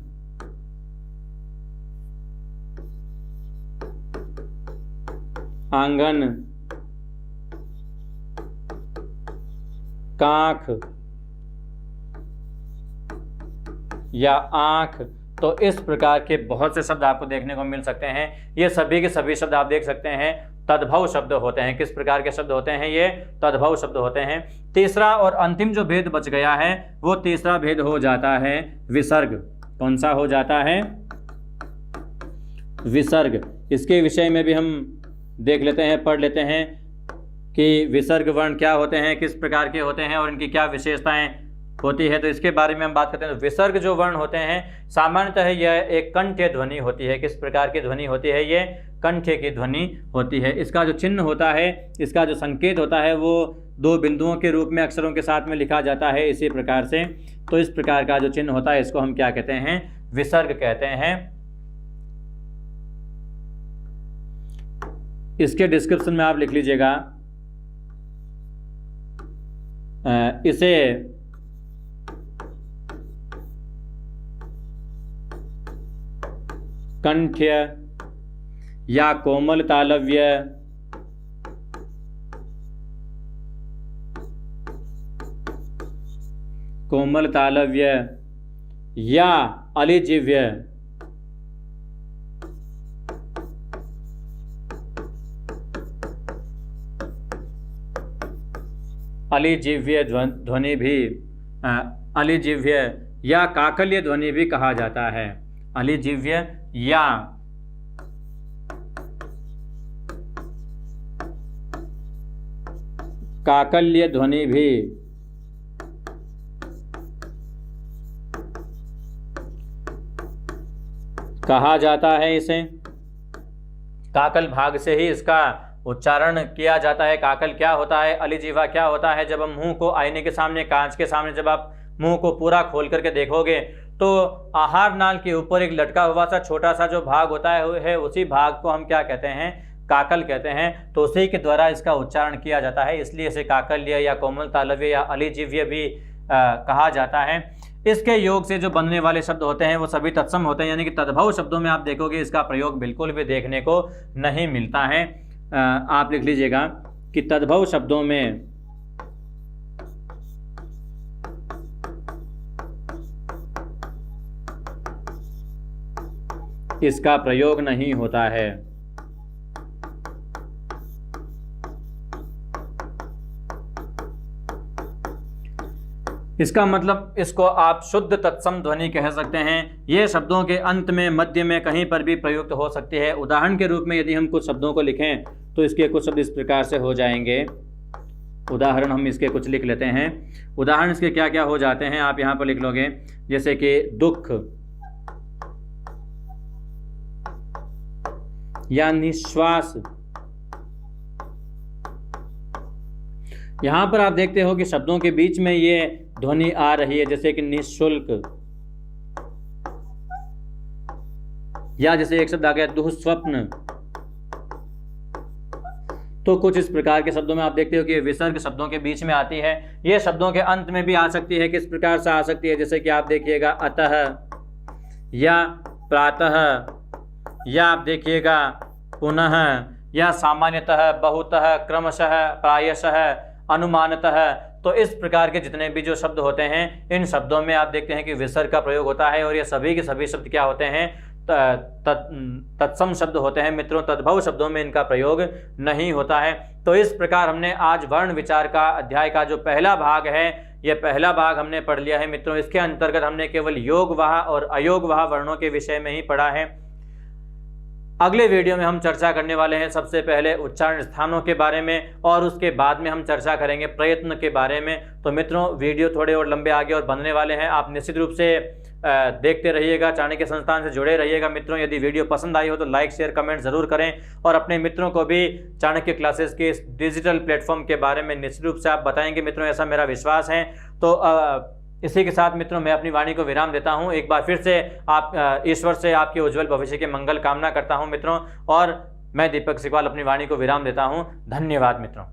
आंगन, कांख या आंख। तो इस प्रकार के बहुत से शब्द आपको देखने को मिल सकते हैं। ये सभी के सभी शब्द आप देख सकते हैं तद्भव शब्द होते हैं। किस प्रकार के शब्द होते हैं? ये तद्भव शब्द होते हैं। तीसरा और अंतिम जो भेद बच गया है वो तीसरा भेद हो जाता है विसर्ग। कौन सा हो जाता है? विसर्ग। इसके विषय में भी हम देख लेते हैं, पढ़ लेते हैं कि विसर्ग वर्ण क्या होते हैं, किस प्रकार के होते हैं और इनकी क्या विशेषताएं होती है। तो इसके बारे में हम बात करते हैं। विसर्ग जो वर्ण होते हैं सामान्यतः यह एक कंठ्य ध्वनि होती है। किस प्रकार की ध्वनि होती है? ये कंठ्य की ध्वनि होती है। इसका जो चिन्ह होता है, इसका जो संकेत होता है वो 2 बिंदुओं के रूप में अक्षरों के साथ में लिखा जाता है इसी प्रकार से। तो इस प्रकार का जो चिन्ह होता है इसको हम क्या कहते हैं? विसर्ग कहते हैं। इसके डिस्क्रिप्शन में आप लिख लीजिएगा, इसे कंठ्य या कोमल तालव्य, कोमल तालव्य या अलिजिव्य, अलिजिव्य ध्वनि भी अलिजिव्य या काकल्य ध्वनि भी कहा जाता है। अलिजिव्य या काकल्य ध्वनि भी कहा जाता है। इसे काकल भाग से ही इसका उच्चारण किया जाता है। काकल क्या होता है, अलिजिह्वा क्या होता है? जब हम मुंह को आईने के सामने, कांच के सामने जब आप मुंह को पूरा खोल करके देखोगे तो आहार नाल के ऊपर एक लटका हुआ सा छोटा सा जो भाग होता है उसी भाग को हम क्या कहते हैं? काकल कहते हैं। तो उसी के द्वारा इसका उच्चारण किया जाता है, इसलिए इसे काकल्य या कोमल तालव्य या अलिजिह्य भी कहा जाता है। इसके योग से जो बनने वाले शब्द होते हैं वो सभी तत्सम होते हैं, यानी कि तद्भव शब्दों में आप देखोगे इसका प्रयोग बिल्कुल भी देखने को नहीं मिलता है। आप लिख लीजिएगा कि तद्भव शब्दों में इसका प्रयोग नहीं होता है। इसका मतलब इसको आप शुद्ध तत्सम ध्वनि कह सकते हैं। ये शब्दों के अंत में, मध्य में कहीं पर भी प्रयुक्त हो सकती है। उदाहरण के रूप में यदि हम कुछ शब्दों को लिखें तो इसके कुछ शब्द इस प्रकार से हो जाएंगे। उदाहरण हम इसके कुछ लिख लेते हैं। उदाहरण इसके क्या क्या हो जाते हैं आप यहाँ पर लिख लोगे, जैसे कि दुख या निश्वास। यहाँ पर आप देखते हो कि शब्दों के बीच में ये ध्वनि आ रही है, जैसे कि निःशुल्क, या जैसे एक शब्द आ गया दुःस्वप्न। तो कुछ इस प्रकार के शब्दों में आप देखते हो कि विसर्ग शब्दों के बीच में आती है। ये शब्दों के अंत में भी आ सकती है। किस प्रकार से आ सकती है? जैसे कि आप देखिएगा अतः या प्रातः, या आप देखिएगा पुनः, या सामान्यतः, बहुतः, क्रमशः, प्रायशः, अनुमानतः। तो इस प्रकार के जितने भी जो शब्द होते हैं इन शब्दों में आप देखते हैं कि विसर्ग का प्रयोग होता है, और ये सभी के सभी शब्द क्या होते हैं? तत्सम शब्द होते हैं मित्रों। तद्भव शब्दों में इनका प्रयोग नहीं होता है। तो इस प्रकार हमने आज वर्ण विचार का अध्याय का जो पहला भाग है, यह पहला भाग हमने पढ़ लिया है मित्रों। इसके अंतर्गत हमने केवल योगवाह और अयोगवाह वर्णों के विषय में ही पढ़ा है। अगले वीडियो में हम चर्चा करने वाले हैं सबसे पहले उच्चारण स्थानों के बारे में, और उसके बाद में हम चर्चा करेंगे प्रयत्न के बारे में। तो मित्रों वीडियो थोड़े और लंबे आगे और बनने वाले हैं। आप निश्चित रूप से देखते रहिएगा, चाणक्य संस्थान से जुड़े रहिएगा मित्रों। यदि वीडियो पसंद आई हो तो लाइक शेयर कमेंट जरूर करें, और अपने मित्रों को भी चाणक्य क्लासेस के इस डिजिटल प्लेटफॉर्म के बारे में निश्चित रूप से आप बताएंगे मित्रों, ऐसा मेरा विश्वास है। तो इसी के साथ मित्रों मैं अपनी वाणी को विराम देता हूं। एक बार फिर से आप ईश्वर से आपके उज्जवल भविष्य के मंगल कामना करता हूं मित्रों, और मैं दीपक सिकवाल अपनी वाणी को विराम देता हूं। धन्यवाद मित्रों।